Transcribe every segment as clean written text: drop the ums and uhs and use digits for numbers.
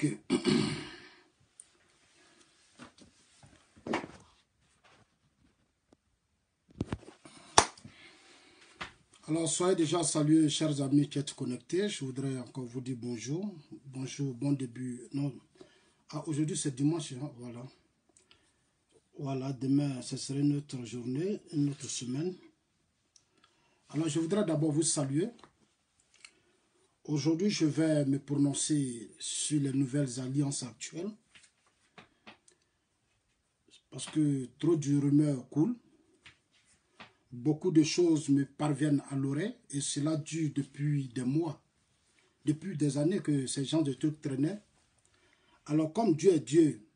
Ok. Alors, soyez déjà salués, chers amis qui êtes connectés. Je voudrais encore vous dire bonjour. Bonjour, bon début. Non. Ah, aujourd'hui, c'est dimanche. Hein? Voilà. Voilà, demain, ce serait une autre journée, une autre semaine. Alors, je voudrais d'abord vous saluer. Aujourd'hui, je vais me prononcer sur les nouvelles alliances actuelles. Parce que trop de rumeurs coulent. Beaucoup de choses me parviennent à l'oreille et cela dure depuis des mois, depuis des années que ces gens de trucs traînaient. Alors comme Dieu est Dieu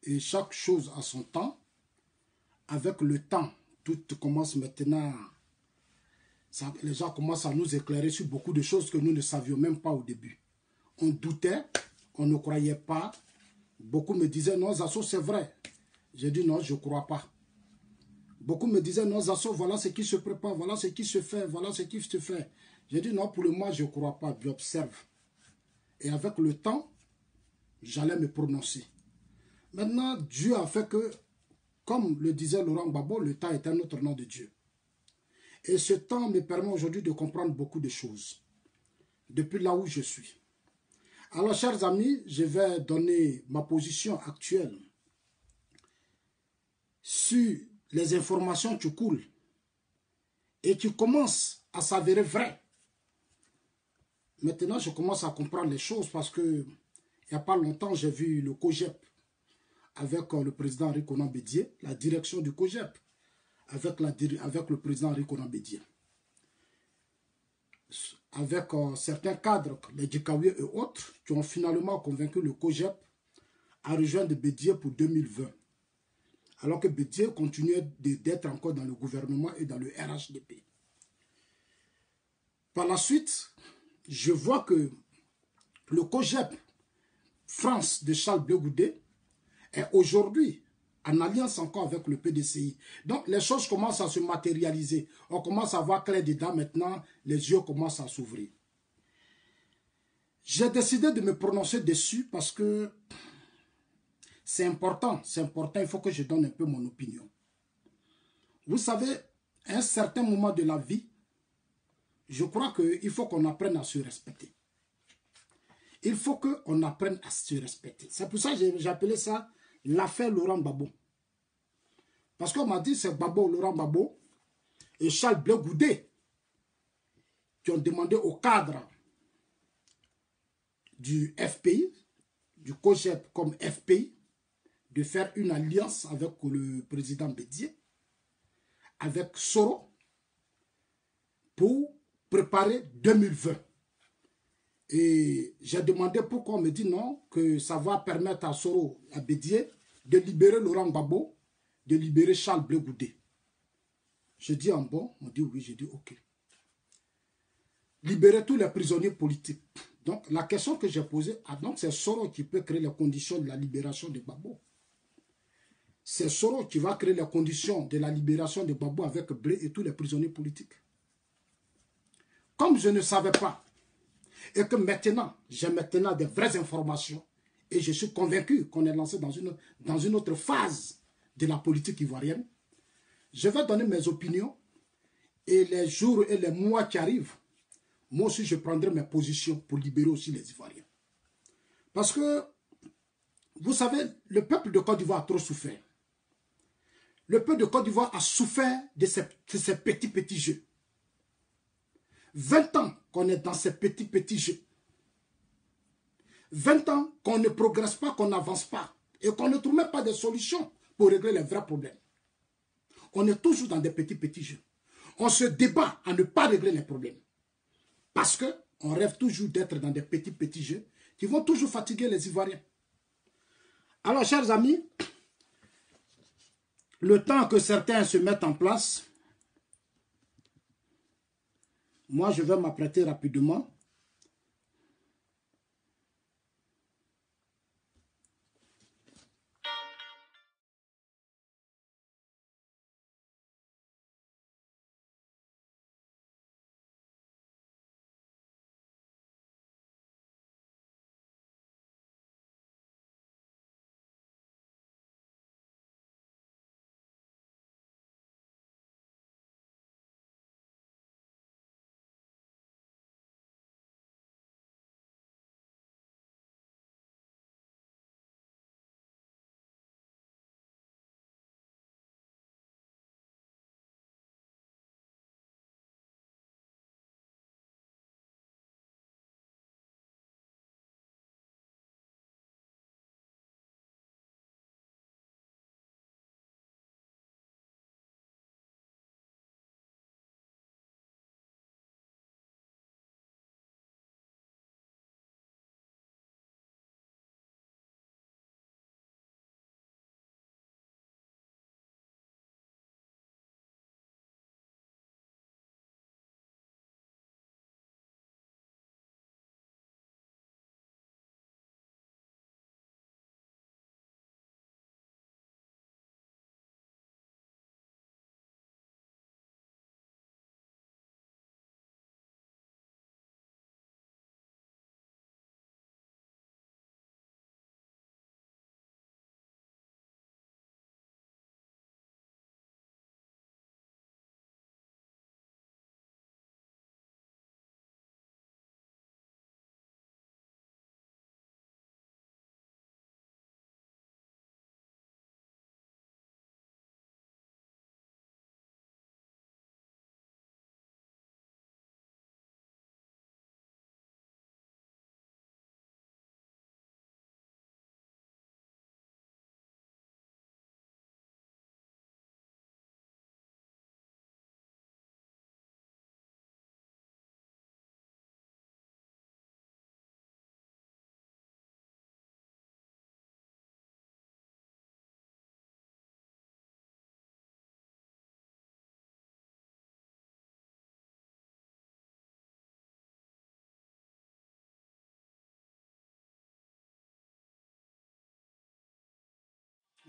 et chaque chose a son temps, avec le temps, tout commence maintenant, les gens commencent à nous éclairer sur beaucoup de choses que nous ne savions même pas au début. On doutait, on ne croyait pas. Beaucoup me disaient non, Zasso c'est vrai. J'ai dit non, je ne crois pas. Beaucoup me disaient, non, Zasso, voilà ce qui se prépare, voilà ce qui se fait, voilà ce qui se fait. J'ai dit, non, pour le moment, je ne crois pas, j'observe. Et avec le temps, j'allais me prononcer. Maintenant, Dieu a fait que, comme le disait Laurent Gbagbo, le temps est un autre nom de Dieu. Et ce temps me permet aujourd'hui de comprendre beaucoup de choses, depuis là où je suis. Alors, chers amis, je vais donner ma position actuelle sur les informations qui coulent et qui commencent à s'avérer vraies. Maintenant, je commence à comprendre les choses parce que il n'y a pas longtemps, j'ai vu le COGEP avec le président Henri Konan Bédié, la direction du COGEP avec le président Henri Konan Bédié. Avec certains cadres, les Djikaouis et autres, qui ont finalement convaincu le COGEP à rejoindre Bédié pour 2020. Alors que Bédié continuait d'être encore dans le gouvernement et dans le RHDP. Par la suite, je vois que le COGEP France de Charles Blé Goudé est aujourd'hui en alliance encore avec le PDCI. Donc les choses commencent à se matérialiser. On commence à voir clair dedans maintenant, les yeux commencent à s'ouvrir. J'ai décidé de me prononcer dessus parce que c'est important, il faut que je donne un peu mon opinion. Vous savez, à un certain moment de la vie, je crois qu'il faut qu'on apprenne à se respecter. Il faut qu'on apprenne à se respecter. C'est pour ça que j'ai appelé ça l'affaire Laurent Gbagbo. Parce qu'on m'a dit c'est Gbagbo, Laurent Gbagbo et Charles Blé Goudé qui ont demandé au cadre du FPI, du COGEP comme FPI, de faire une alliance avec le président Bédié, avec Soro, pour préparer 2020. Et j'ai demandé pourquoi on me dit non, que ça va permettre à Soro, à Bédié, de libérer Laurent Gbagbo, de libérer Charles Blé Goudé. Je dis en bon, on dit oui, je dis ok. Libérer tous les prisonniers politiques. Donc la question que j'ai posée, donc c'est Soro qui peut créer les conditions de la libération de Gbagbo. C'est Soro qui va créer les conditions de la libération de Gbagbo avec Blé et tous les prisonniers politiques. Comme je ne savais pas, et que maintenant, j'ai maintenant des vraies informations, et je suis convaincu qu'on est lancé dans une autre phase de la politique ivoirienne, je vais donner mes opinions, et les jours et les mois qui arrivent, moi aussi je prendrai mes positions pour libérer aussi les Ivoiriens. Parce que, vous savez, le peuple de Côte d'Ivoire a trop souffert. Le peuple de Côte d'Ivoire a souffert de ces petits jeux. 20 ans qu'on est dans ces petits jeux. 20 ans qu'on ne progresse pas, qu'on n'avance pas. Et qu'on ne trouve même pas de solutions pour régler les vrais problèmes. On est toujours dans des petits jeux. On se débat à ne pas régler les problèmes. Parce qu'on rêve toujours d'être dans des petits jeux qui vont toujours fatiguer les Ivoiriens. Alors, chers amis, le temps que certains se mettent en place, moi, je vais m'apprêter rapidement.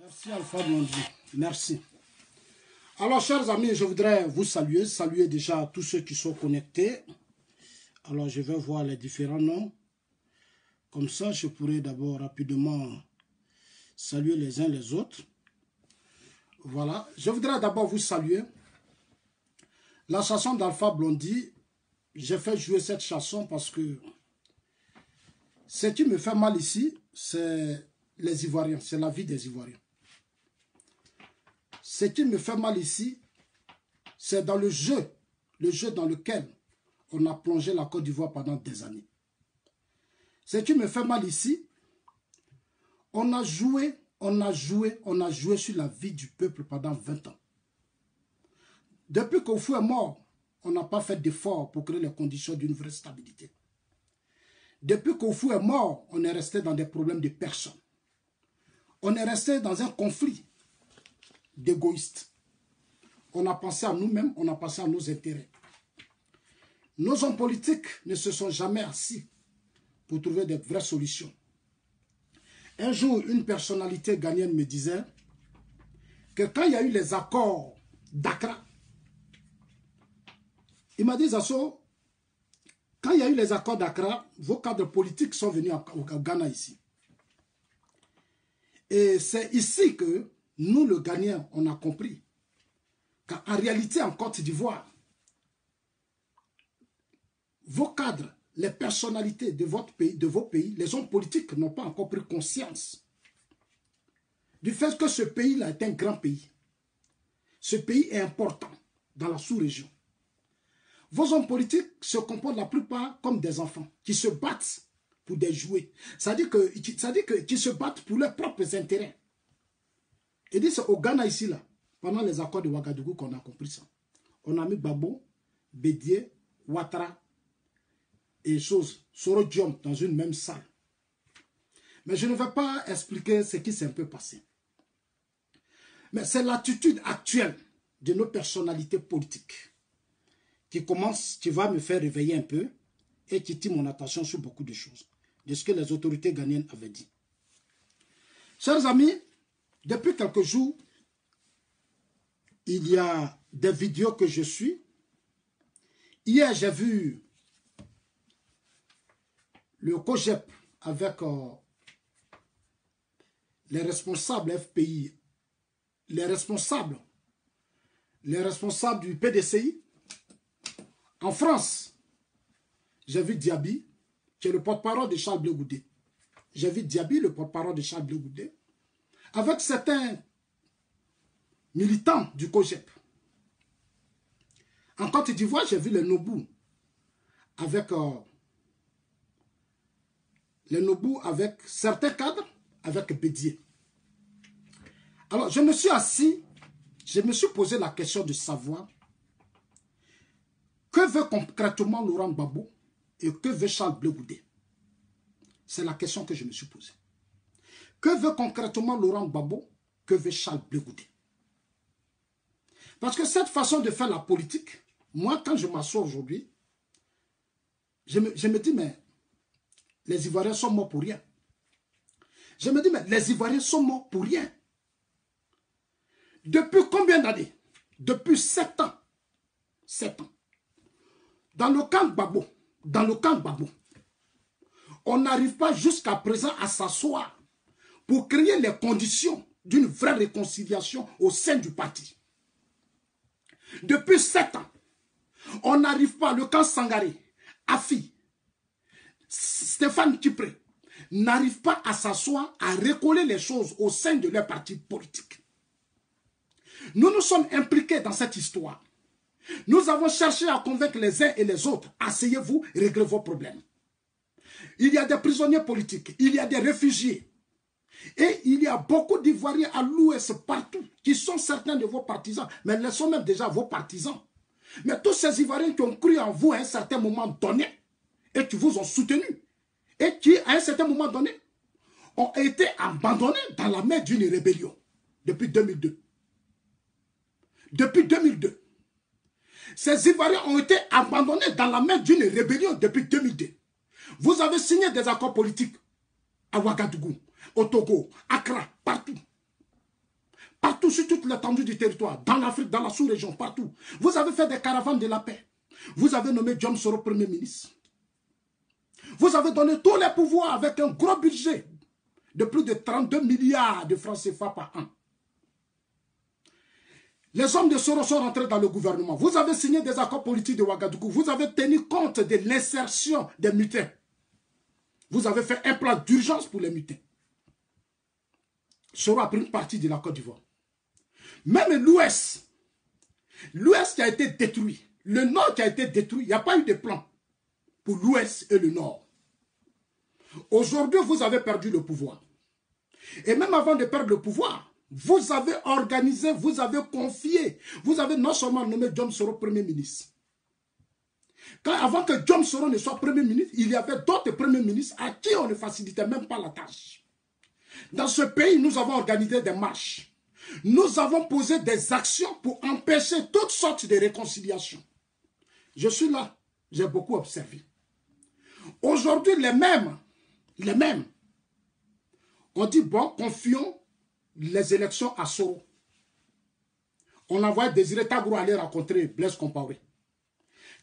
Merci Alpha Blondy. Merci. Alors, chers amis, je voudrais vous saluer déjà tous ceux qui sont connectés. Alors, je vais voir les différents noms. Comme ça, je pourrai d'abord rapidement saluer les uns les autres. Voilà. Je voudrais d'abord vous saluer. La chanson d'Alpha Blondy, j'ai fait jouer cette chanson parce que ce qui me fait mal ici, c'est les Ivoiriens, c'est la vie des Ivoiriens. Ce qui me fait mal ici, c'est dans le jeu dans lequel on a plongé la Côte d'Ivoire pendant des années. Ce qui me fait mal ici, on a joué sur la vie du peuple pendant 20 ans. Depuis qu'Oufou est mort, on n'a pas fait d'efforts pour créer les conditions d'une vraie stabilité. Depuis qu'Oufou est mort, on est resté dans des problèmes de personnes. On est resté dans un conflit d'égoïstes. On a pensé à nous-mêmes, on a pensé à nos intérêts. Nos hommes politiques ne se sont jamais assis pour trouver de vraies solutions. Un jour, une personnalité ghanéenne me disait que quand il y a eu les accords d'Accra, il m'a dit, Zasso, quand il y a eu les accords d'Accra, vos cadres politiques sont venus au Ghana ici. Et c'est ici que nous, le Ghanéens, on a compris qu'en réalité, en Côte d'Ivoire, vos cadres, les personnalités de votre pays, de vos pays, les hommes politiques n'ont pas encore pris conscience du fait que ce pays-là est un grand pays. Ce pays est important dans la sous-région. Vos hommes politiques se comportent la plupart comme des enfants qui se battent pour des jouets. C'est-à-dire qu'ils se battent pour leurs propres intérêts. Et dit c'est au Ghana ici, là, pendant les accords de Ouagadougou qu'on a compris ça. On a mis Babo, Bédié, Ouattara et Soro Diom dans une même salle. Mais je ne vais pas expliquer ce qui s'est un peu passé. Mais c'est l'attitude actuelle de nos personnalités politiques qui va me faire réveiller un peu et qui tire mon attention sur beaucoup de choses, de ce que les autorités ghanéennes avaient dit. Chers amis, depuis quelques jours, il y a des vidéos que je suis. Hier, j'ai vu le COGEP avec les responsables FPI, les responsables du PDCI. En France, j'ai vu Diaby, qui est le porte-parole de Charles Blé Goudé. J'ai vu Diaby, le porte-parole de Charles Blé Goudé, avec certains militants du COGEP. En Côte d'Ivoire, j'ai vu les Nobou avec certains cadres, avec Bédié. Alors, je me suis assis, je me suis posé la question de savoir que veut concrètement Laurent Gbagbo et que veut Charles Blé Goudé. C'est la question que je me suis posée. Que veut concrètement Laurent Gbagbo? Que veut Charles Blé Goudé? Parce que cette façon de faire la politique, moi, quand je m'assois aujourd'hui, je me dis, mais les Ivoiriens sont morts pour rien. Je me dis, mais les Ivoiriens sont morts pour rien. Depuis combien d'années? Depuis 7 ans. 7 ans. Dans le camp Gbagbo, on n'arrive pas jusqu'à présent à s'asseoir pour créer les conditions d'une vraie réconciliation au sein du parti. Depuis 7 ans, on n'arrive pas, le camp Sangaré, Afi, Stéphane Kipré, n'arrive pas à s'asseoir, à recoller les choses au sein de leur parti politique. Nous nous sommes impliqués dans cette histoire. Nous avons cherché à convaincre les uns et les autres. Asseyez-vous, réglez vos problèmes. Il y a des prisonniers politiques, il y a des réfugiés. Et il y a beaucoup d'Ivoiriens à l'ouest partout, qui sont certains de vos partisans, mais ils sont même déjà vos partisans. Mais tous ces Ivoiriens qui ont cru en vous à un certain moment donné, et qui vous ont soutenu, et qui à un certain moment donné, ont été abandonnés dans la main d'une rébellion, depuis 2002. Depuis 2002. Ces Ivoiriens ont été abandonnés dans la main d'une rébellion depuis 2002. Vous avez signé des accords politiques à Ouagadougou, au Togo, Accra, partout. Partout sur toute l'étendue du territoire, dans l'Afrique, dans la sous-région, partout. Vous avez fait des caravanes de la paix. Vous avez nommé Diom Soro Premier ministre. Vous avez donné tous les pouvoirs avec un gros budget de plus de 32 milliards de francs CFA par an. Les hommes de Soro sont rentrés dans le gouvernement. Vous avez signé des accords politiques de Ouagadougou. Vous avez tenu compte de l'insertion des mutins. Vous avez fait un plan d'urgence pour les mutins. Soro a pris une partie de la Côte d'Ivoire. Même l'Ouest qui a été détruit, le Nord qui a été détruit, il n'y a pas eu de plan pour l'Ouest et le Nord. Aujourd'hui, vous avez perdu le pouvoir. Et même avant de perdre le pouvoir, vous avez organisé, vous avez confié, vous avez non seulement nommé Diom Soro Premier ministre. Avant que Diom Soro ne soit Premier ministre, il y avait d'autres Premiers ministres à qui on ne facilitait même pas la tâche. Dans ce pays, nous avons organisé des marches. Nous avons posé des actions pour empêcher toutes sortes de réconciliations. Je suis là, j'ai beaucoup observé. Aujourd'hui, les mêmes, on dit, bon, confions les élections à Soro. On envoie Désiré Tagro aller rencontrer Blaise Compaoré.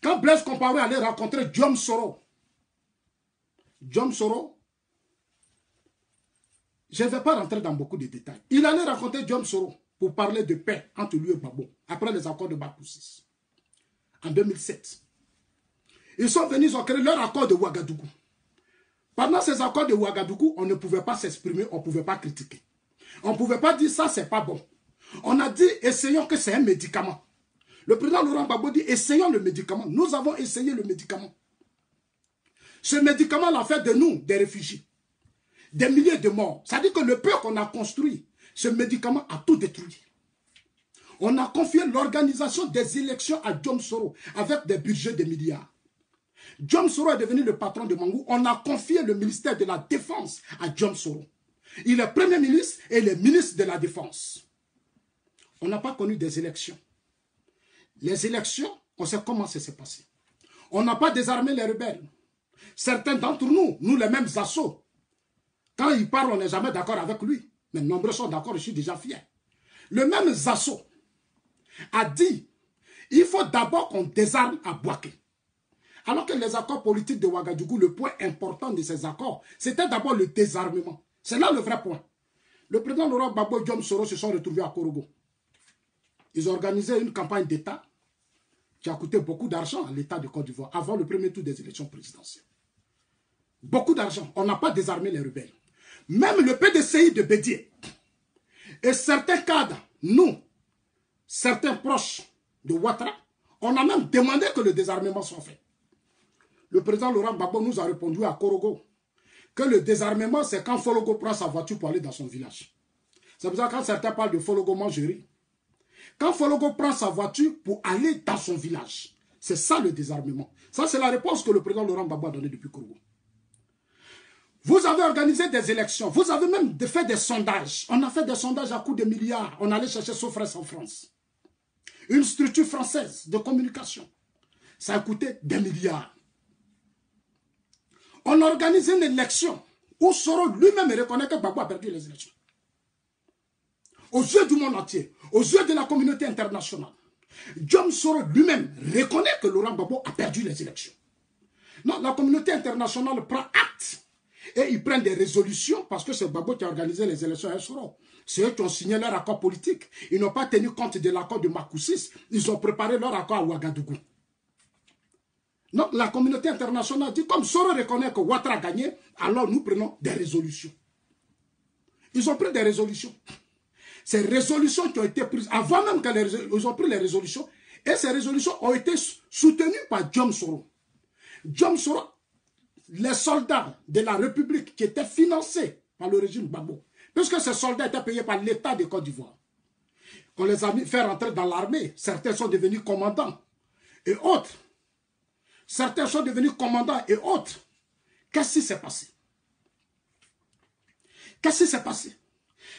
Quand Blaise Compaoré allait rencontrer Diom Soro, je ne vais pas rentrer dans beaucoup de détails. Il allait rencontrer Diom Soro pour parler de paix entre lui et Gbagbo, après les accords de Bakoussis, en 2007. Ils sont venus, ils ont créé leur accord de Ouagadougou. Pendant ces accords de Ouagadougou, on ne pouvait pas s'exprimer, on ne pouvait pas critiquer. On ne pouvait pas dire ça, c'est pas bon. On a dit, essayons que c'est un médicament. Le président Laurent Gbagbo dit, essayons le médicament. Nous avons essayé le médicament. Ce médicament l'a fait de nous des réfugiés. Des milliers de morts. Ça dit que le peu qu'on a construit, ce médicament a tout détruit. On a confié l'organisation des élections à Diom Soro avec des budgets de milliards. Diom Soro est devenu le patron de Mangou. On a confié le ministère de la Défense à Diom Soro. Il est Premier ministre et il est ministre de la Défense. On n'a pas connu des élections. Les élections, on sait comment ça s'est passé. On n'a pas désarmé les rebelles. Certains d'entre nous, nous les mêmes assauts, quand il parle, on n'est jamais d'accord avec lui. Mais nombreux sont d'accord, je suis déjà fier. Le même Zasso a dit, il faut d'abord qu'on désarme à Bouaké. Alors que les accords politiques de Ouagadougou, le point important de ces accords, c'était d'abord le désarmement. C'est là le vrai point. Le président Laurent Gbagbo et Diom Soro se sont retrouvés à Korogo. Ils ont organisé une campagne d'État qui a coûté beaucoup d'argent à l'État de Côte d'Ivoire avant le premier tour des élections présidentielles. Beaucoup d'argent. On n'a pas désarmé les rebelles. Même le PDCI de Bédié et certains cadres, nous, certains proches de Ouattara, on a même demandé que le désarmement soit fait. Le président Laurent Gbagbo nous a répondu à Korogo que le désarmement, c'est quand Fologo prend sa voiture pour aller dans son village. C'est pour ça que quand certains parlent de Fologo Mangerie, quand Fologo prend sa voiture pour aller dans son village, c'est ça le désarmement. Ça, c'est la réponse que le président Laurent Gbagbo a donnée depuis Korogo. Vous avez organisé des élections. Vous avez même fait des sondages. On a fait des sondages à coups de milliards. On allait chercher Sofres en France. Une structure française de communication. Ça a coûté des milliards. On a organisé une élection où Soro lui-même reconnaît que Gbagbo a perdu les élections. Aux yeux du monde entier, aux yeux de la communauté internationale, Diom Soro lui-même reconnaît que Laurent Gbagbo a perdu les élections. Non, la communauté internationale prend acte. Et ils prennent des résolutions parce que c'est Gbagbo qui a organisé les élections à Soro. C'est eux qui ont signé leur accord politique. Ils n'ont pas tenu compte de l'accord de Makoussis. Ils ont préparé leur accord à Ouagadougou. Donc la communauté internationale dit, comme Soro reconnaît que Ouattara a gagné, alors nous prenons des résolutions. Ils ont pris des résolutions. Ces résolutions qui ont été prises, avant même qu'ils ont pris les résolutions, et ces résolutions ont été soutenues par Diom Soro. Diom Soro, les soldats de la République qui étaient financés par le régime Gbagbo, puisque ces soldats étaient payés par l'État de Côte d'Ivoire. On les a fait rentrer dans l'armée. Certains sont devenus commandants et autres. Certains sont devenus commandants et autres. Qu'est-ce qui s'est passé? Qu'est-ce qui s'est passé?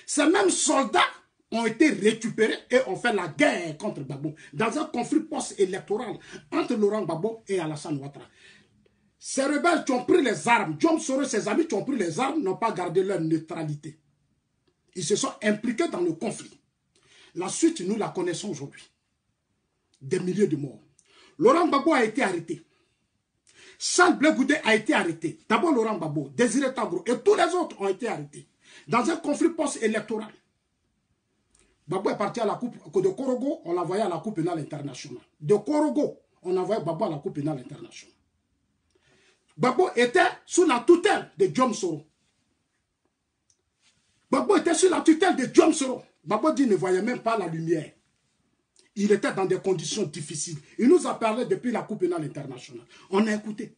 Ces mêmes soldats ont été récupérés et ont fait la guerre contre Gbagbo dans un conflit post-électoral entre Laurent Gbagbo et Alassane Ouattara. Ces rebelles qui ont pris les armes, Diom Soro et ses amis qui ont pris les armes n'ont pas gardé leur neutralité. Ils se sont impliqués dans le conflit. La suite, nous la connaissons aujourd'hui. Des milliers de morts. Laurent Gbagbo a été arrêté. Charles Blé Goudé a été arrêté. D'abord Laurent Gbagbo, Désiré Tagro et tous les autres ont été arrêtés. Dans un conflit post-électoral. Gbagbo est parti à la coupe de Korogo, on l'a envoyé à la Cour pénale internationale. De Korogo, on a envoyé Gbagbo à la Cour pénale internationale. Gbagbo était sous la tutelle de Diom Soro. Gbagbo était sous la tutelle de Diom Soro. Gbagbo dit qu'il ne voyait même pas la lumière. Il était dans des conditions difficiles. Il nous a parlé depuis la Cour pénale internationale. On a écouté.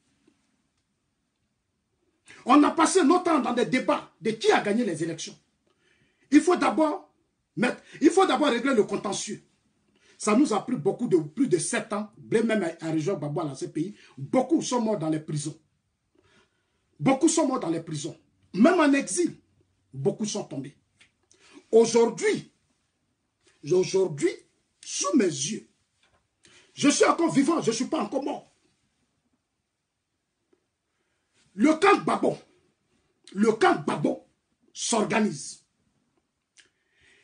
On a passé notre temps dans des débats de qui a gagné les élections. Il faut d'abord régler le contentieux. Ça nous a pris plus de 7 ans. Même à région Gbagbo dans ce pays. Beaucoup sont morts dans les prisons. Beaucoup sont morts dans les prisons. Même en exil, beaucoup sont tombés. Aujourd'hui, sous mes yeux, je suis encore vivant, je ne suis pas encore mort. Le camp Gbagbo s'organise.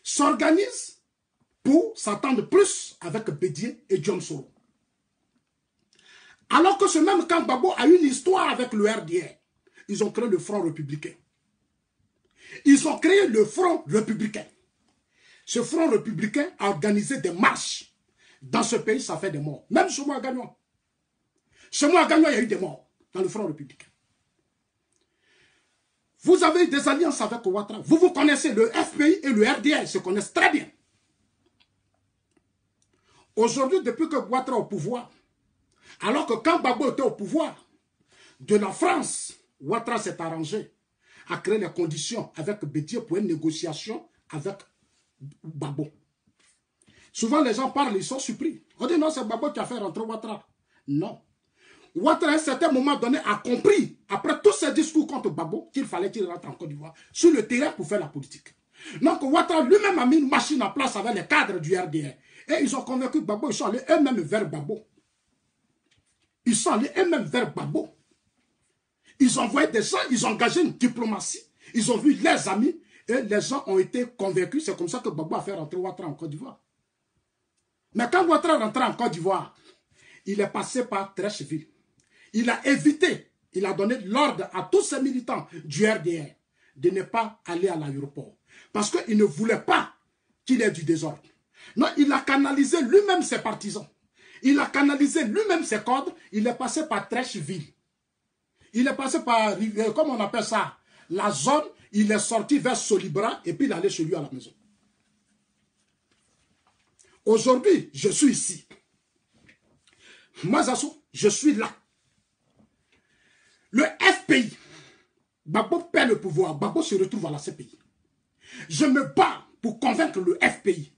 S'organise pour s'attendre plus avec Bédié et Diom Soro. Alors que ce même camp Gbagbo a une histoire avec le RDR. Ils ont créé le Front républicain. Ils ont créé le Front républicain. Ce Front républicain a organisé des marches. Dans ce pays, ça fait des morts. Même chez moi à Gagnon. Chez moi à Gagnon, il y a eu des morts dans le Front républicain. Vous avez eu des alliances avec Ouattara. Vous vous connaissez, le FPI et le RDR se connaissent très bien. Aujourd'hui, depuis que Ouattara est au pouvoir, alors que quand Gbagbo était au pouvoir, de la France, Ouattara s'est arrangé à créer les conditions avec Bédié pour une négociation avec Gbagbo. Souvent, les gens parlent, ils sont surpris. On dit non, c'est Gbagbo qui a fait rentrer Ouattara. Non. Ouattara, à un certain moment donné, a compris, après tous ces discours contre Gbagbo, qu'il fallait qu'il rentre en Côte d'Ivoire sur le terrain pour faire la politique. Donc, Ouattara lui-même a mis une machine en place avec les cadres du RDR. Et ils ont convaincu Gbagbo, ils sont allés eux-mêmes vers Gbagbo. Ils sont allés eux-mêmes vers Gbagbo. Ils ont envoyé des gens, ils ont engagé une diplomatie. Ils ont vu leurs amis et les gens ont été convaincus. C'est comme ça que Gbagbo a fait rentrer Ouattara en Côte d'Ivoire. Mais quand Ouattara est rentré en Côte d'Ivoire, il est passé par Treichville. Il a évité, il a donné l'ordre à tous ces militants du RDR de ne pas aller à l'aéroport. Parce qu'il ne voulait pas qu'il y ait du désordre. Non, il a canalisé lui-même ses partisans. Il a canalisé lui-même ses cadres. Il est passé par Treichville. Il est passé par, comment on appelle ça, la zone. Il est sorti vers Solibra et puis il est allé chez lui à la maison. Aujourd'hui, je suis ici. Moi, Zassou, je suis là. Le FPI, Gbagbo perd le pouvoir. Gbagbo se retrouve à la CPI. Je me bats pour convaincre le FPI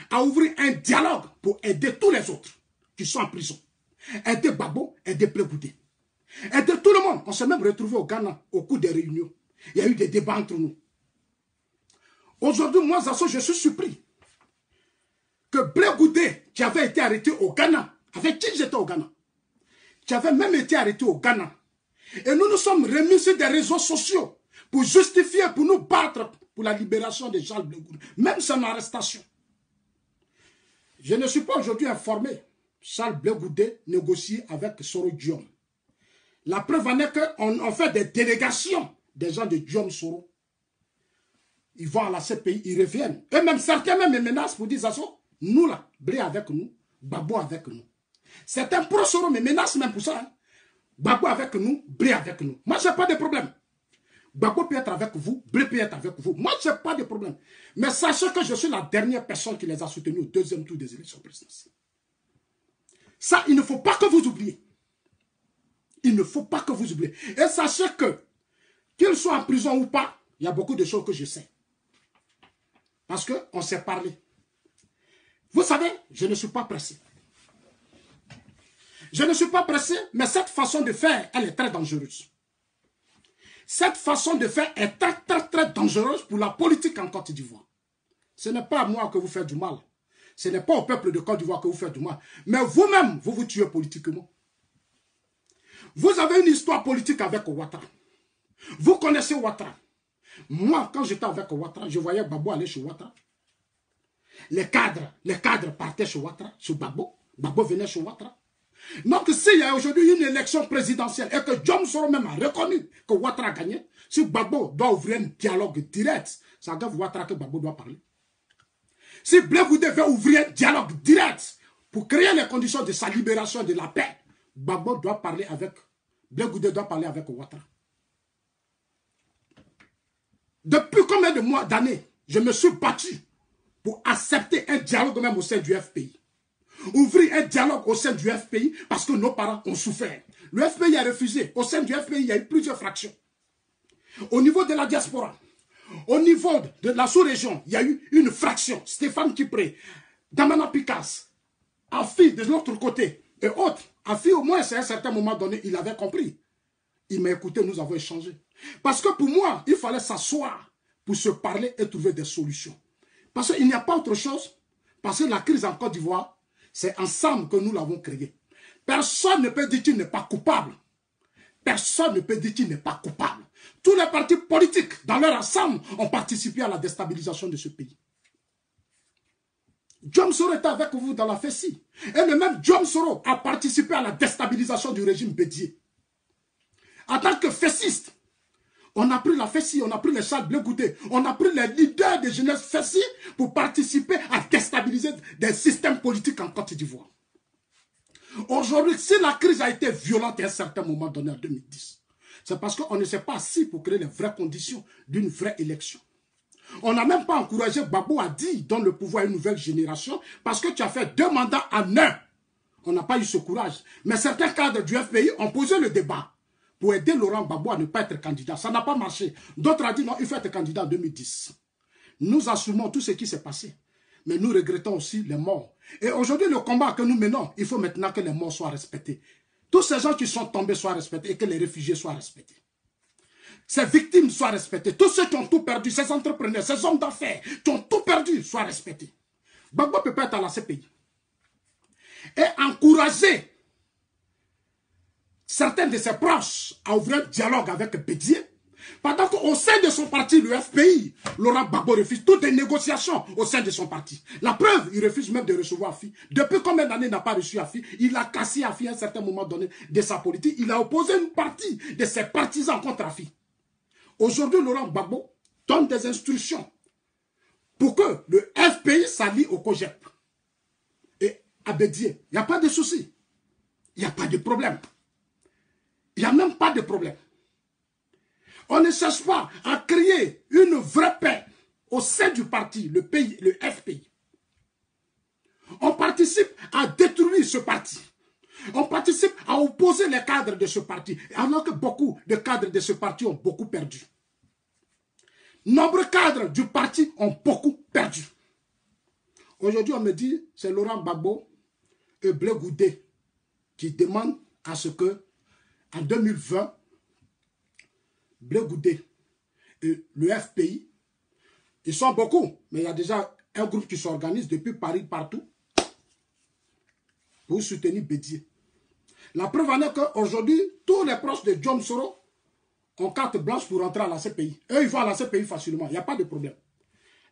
à ouvrir un dialogue pour aider tous les autres qui sont en prison. Aider Gbagbo, aider Blé Goudé. Aider tout le monde. On s'est même retrouvé au Ghana au cours des réunions. Il y a eu des débats entre nous. Aujourd'hui, moi, Zasso, je suis surpris que Blé Goudé, qui avait été arrêté au Ghana, avec qui j'étais au Ghana, qui avait même été arrêté au Ghana, et nous nous sommes remis sur des réseaux sociaux pour justifier, pour nous battre pour la libération de Charles Blé Goudé, même son arrestation. Je ne suis pas aujourd'hui informé. Charles Blé Goudé négocie avec Soro Diom. La preuve en est qu'on fait des délégations des gens de Diom Soro. Ils vont à la CPI, ils reviennent. Eux-mêmes, certains même me menacent pour dire ça. Nous là, Blé avec nous, Gbagbo avec nous. Certains pro-Soro me menacent même pour ça. Hein. Gbagbo avec nous, Blé avec nous. Moi, je n'ai pas de problème. Gbagbo peut être avec vous, Blé peut être avec vous. Moi, je n'ai pas de problème. Mais sachez que je suis la dernière personne qui les a soutenus au deuxième tour des élections présidentielles. Ça, il ne faut pas que vous oubliez. Il ne faut pas que vous oubliez. Et sachez que, qu'ils soient en prison ou pas, il y a beaucoup de choses que je sais. Parce qu'on s'est parlé. Vous savez, je ne suis pas pressé. Je ne suis pas pressé, mais cette façon de faire, elle est très dangereuse. Cette façon de faire est très, très, très dangereuse pour la politique en Côte d'Ivoire. Ce n'est pas à moi que vous faites du mal. Ce n'est pas au peuple de Côte d'Ivoire que vous faites du mal. Mais vous-même, vous vous tuez politiquement. Vous avez une histoire politique avec Ouattara. Vous connaissez Ouattara. Moi, quand j'étais avec Ouattara, je voyais Gbagbo aller chez Ouattara. Les cadres partaient chez Ouattara, chez Gbagbo. Gbagbo venait chez Ouattara. Donc, s'il y a aujourd'hui une élection présidentielle et que John Soro même a reconnu que Ouattara a gagné, si Gbagbo doit ouvrir un dialogue direct, ça doit Ouattara que Gbagbo doit parler. Si Blé Goudé veut ouvrir un dialogue direct pour créer les conditions de sa libération et de la paix, Gbagbo doit parler avec, Blé Goudé doit parler avec Ouattara. Depuis combien de mois, d'années, je me suis battu pour accepter un dialogue même au sein du FPI. Ouvrir un dialogue au sein du FPI parce que nos parents ont souffert. Le FPI a refusé. Au sein du FPI, il y a eu plusieurs fractions. Au niveau de la diaspora, au niveau de la sous-région, il y a eu une fraction. Stéphane Kipré, Damana Picasse, Afi de l'autre côté et autres. Afi, au moins, c'est à un certain moment donné, il avait compris. Il m'a écouté, nous avons échangé. Parce que pour moi, il fallait s'asseoir pour se parler et trouver des solutions. Parce qu'il n'y a pas autre chose. Parce que la crise en Côte d'Ivoire, c'est ensemble que nous l'avons créée. Personne ne peut dire qu'il n'est pas coupable. Personne ne peut dire qu'il n'est pas coupable. Tous les partis politiques, dans leur ensemble, ont participé à la déstabilisation de ce pays. John Soro était avec vous dans la FESI. Et le même John Soro a participé à la déstabilisation du régime Bédié. En tant que fessiste, on a pris la FESI, on a pris les Charles Blé Goudé, on a pris les leaders de jeunesse FESI pour participer à déstabiliser des systèmes politiques en Côte d'Ivoire. Aujourd'hui, si la crise a été violente à un certain moment donné en 2010, c'est parce qu'on ne s'est pas assis pour créer les vraies conditions d'une vraie élection. On n'a même pas encouragé Gbagbo à dire donne le pouvoir à une nouvelle génération parce que tu as fait 2 mandats en 1. On n'a pas eu ce courage. Mais certains cadres du FPI ont posé le débat pour aider Laurent Gbagbo à ne pas être candidat. Ça n'a pas marché. D'autres ont dit non, il faut être candidat en 2010. Nous assumons tout ce qui s'est passé. Mais nous regrettons aussi les morts. Et aujourd'hui, le combat que nous menons, il faut maintenant que les morts soient respectés. Tous ces gens qui sont tombés soient respectés et que les réfugiés soient respectés. Ces victimes soient respectées. Tous ceux qui ont tout perdu, ces entrepreneurs, ces hommes d'affaires qui ont tout perdu, soient respectés. Gbagbo peut pas être à la CPI. Et encourager certains de ses proches à ouvrir un dialogue avec Bédié, pendant qu'au sein de son parti, le FPI, Laurent Gbagbo refuse toutes les négociations au sein de son parti. La preuve, il refuse même de recevoir Afi. Depuis combien d'années il n'a pas reçu Afi? Il a cassé Afi à un certain moment donné de sa politique. Il a opposé une partie de ses partisans contre Afi. Aujourd'hui, Laurent Gbagbo donne des instructions pour que le FPI s'allie au COGEP. Et à Bédié, il n'y a pas de souci. Il n'y a pas de problème. Il n'y a même pas de problème. On ne cherche pas à créer une vraie paix au sein du parti, le FPI. On participe à détruire ce parti. On participe à opposer les cadres de ce parti. Alors que beaucoup de cadres de ce parti ont beaucoup perdu. Nombreux cadres du parti ont beaucoup perdu. Aujourd'hui, on me dit, c'est Laurent Gbagbo et Blé Goudé qui demandent à ce que, en 2020, Blé Goudé et le FPI, ils sont beaucoup, mais il y a déjà un groupe qui s'organise depuis Paris, partout, pour soutenir Bédié. La preuve en est qu'aujourd'hui, tous les proches de John Soro ont carte blanche pour rentrer à la CPI. Eux, ils vont à la CPI facilement, il n'y a pas de problème.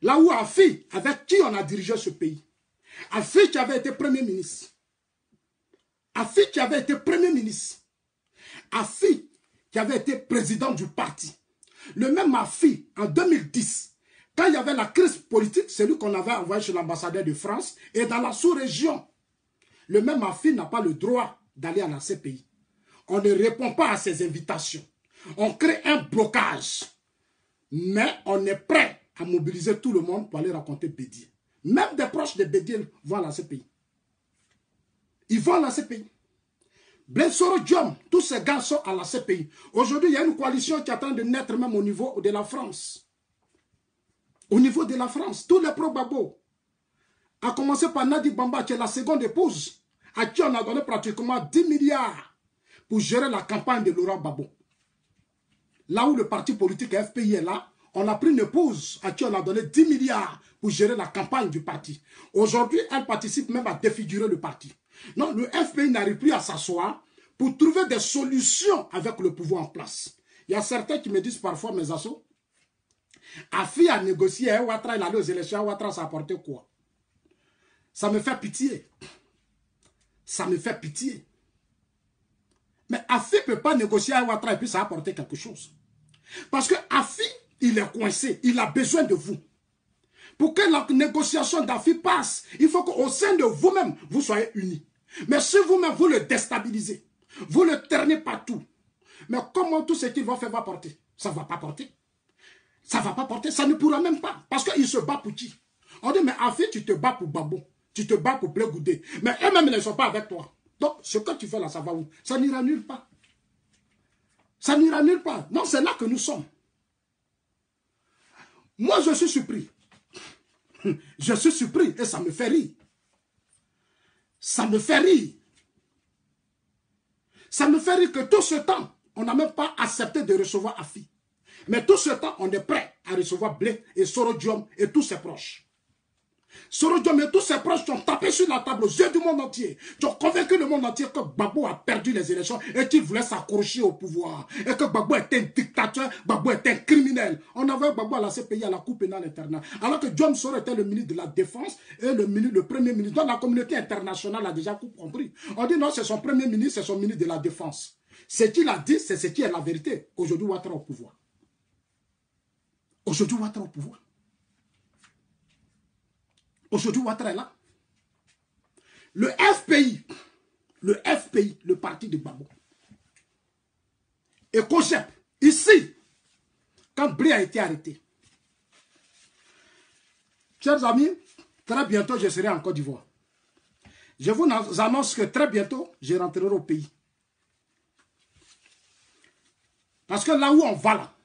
Là où Afi, avec qui on a dirigé ce pays, Afi qui avait été Premier ministre, Afi qui avait été Premier ministre, Afi qui avait été président du parti. Le même Afi, en 2010, quand il y avait la crise politique, c'est lui qu'on avait envoyé chez l'ambassadeur de France, et dans la sous-région, le même Afi n'a pas le droit d'aller à la CPI. On ne répond pas à ses invitations. On crée un blocage. Mais on est prêt à mobiliser tout le monde pour aller raconter Bédié. Même des proches de Bédié vont à la CPI. Ils vont à la CPI. Blé Soro Diom, tous ces gars sont à la CPI. Aujourd'hui, il y a une coalition qui est en train de naître même au niveau de la France. Au niveau de la France, tous les pro-Gbagbo, à commencer par Nadi Bamba, qui est la seconde épouse, à qui on a donné pratiquement 10 milliards pour gérer la campagne de Laurent Gbagbo. Là où le parti politique FPI est là, on a pris une épouse à qui on a donné 10 milliards pour gérer la campagne du parti. Aujourd'hui, elle participe même à défigurer le parti. Non, le FPI n'arrive plus à s'asseoir pour trouver des solutions avec le pouvoir en place. Il y a certains qui me disent parfois, mes assos, Afi a négocié, Ouattara, il allait aux élections, Ouattara, ça a apporté quoi? Ça me fait pitié. Ça me fait pitié. Mais Afi ne peut pas négocier avec Ouattara et puis ça a apporté quelque chose. Parce que Afi, il est coincé. Il a besoin de vous. Pour que la négociation d'Afi passe, il faut qu'au sein de vous-même, vous soyez unis. Mais si vous-même, vous le déstabilisez, vous le ternez partout, mais comment tout ce qu'il va faire va porter? Ça ne va pas porter. Ça ne va pas porter, ça ne pourra même pas. Parce qu'il se bat pour qui? On dit, mais Afi, tu te bats pour Babo. Tu te bats pour Blé Goudé. Mais eux-mêmes, ils ne sont pas avec toi. Donc, ce que tu fais là, ça va où? Ça n'ira nulle part. Ça n'ira nulle part. Non, c'est là que nous sommes. Moi, je suis surpris. Je suis surpris et ça me fait rire. Ça me fait rire. Ça me fait rire que tout ce temps, on n'a même pas accepté de recevoir Afi. Mais tout ce temps, on est prêt à recevoir Blé et Soro Diom et tous ses proches. Soro Diom et tous ses proches sont tapés sur la table aux yeux du monde entier. Ils ont convaincu le monde entier que Gbagbo a perdu les élections et qu'il voulait s'accrocher au pouvoir. Et que Gbagbo était un dictateur, Gbagbo était un criminel. On avait Gbagbo à la CPI, à la Cour pénale internationale. Alors que Diom Soro était le ministre de la Défense et le premier ministre. Donc la communauté internationale a déjà compris. On dit non, c'est son premier ministre, c'est son ministre de la Défense. Ce qu'il a dit, c'est ce qui est la vérité. Aujourd'hui, Ouattara au pouvoir. Aujourd'hui, Ouattara au pouvoir. Aujourd'hui, Ouattara est là. Le FPI, le parti de Gbagbo, et COJEP, ici, quand Blé a été arrêté. Chers amis, très bientôt, je serai en Côte d'Ivoire. Je vous annonce que très bientôt, je rentrerai au pays. Parce que là où on va là,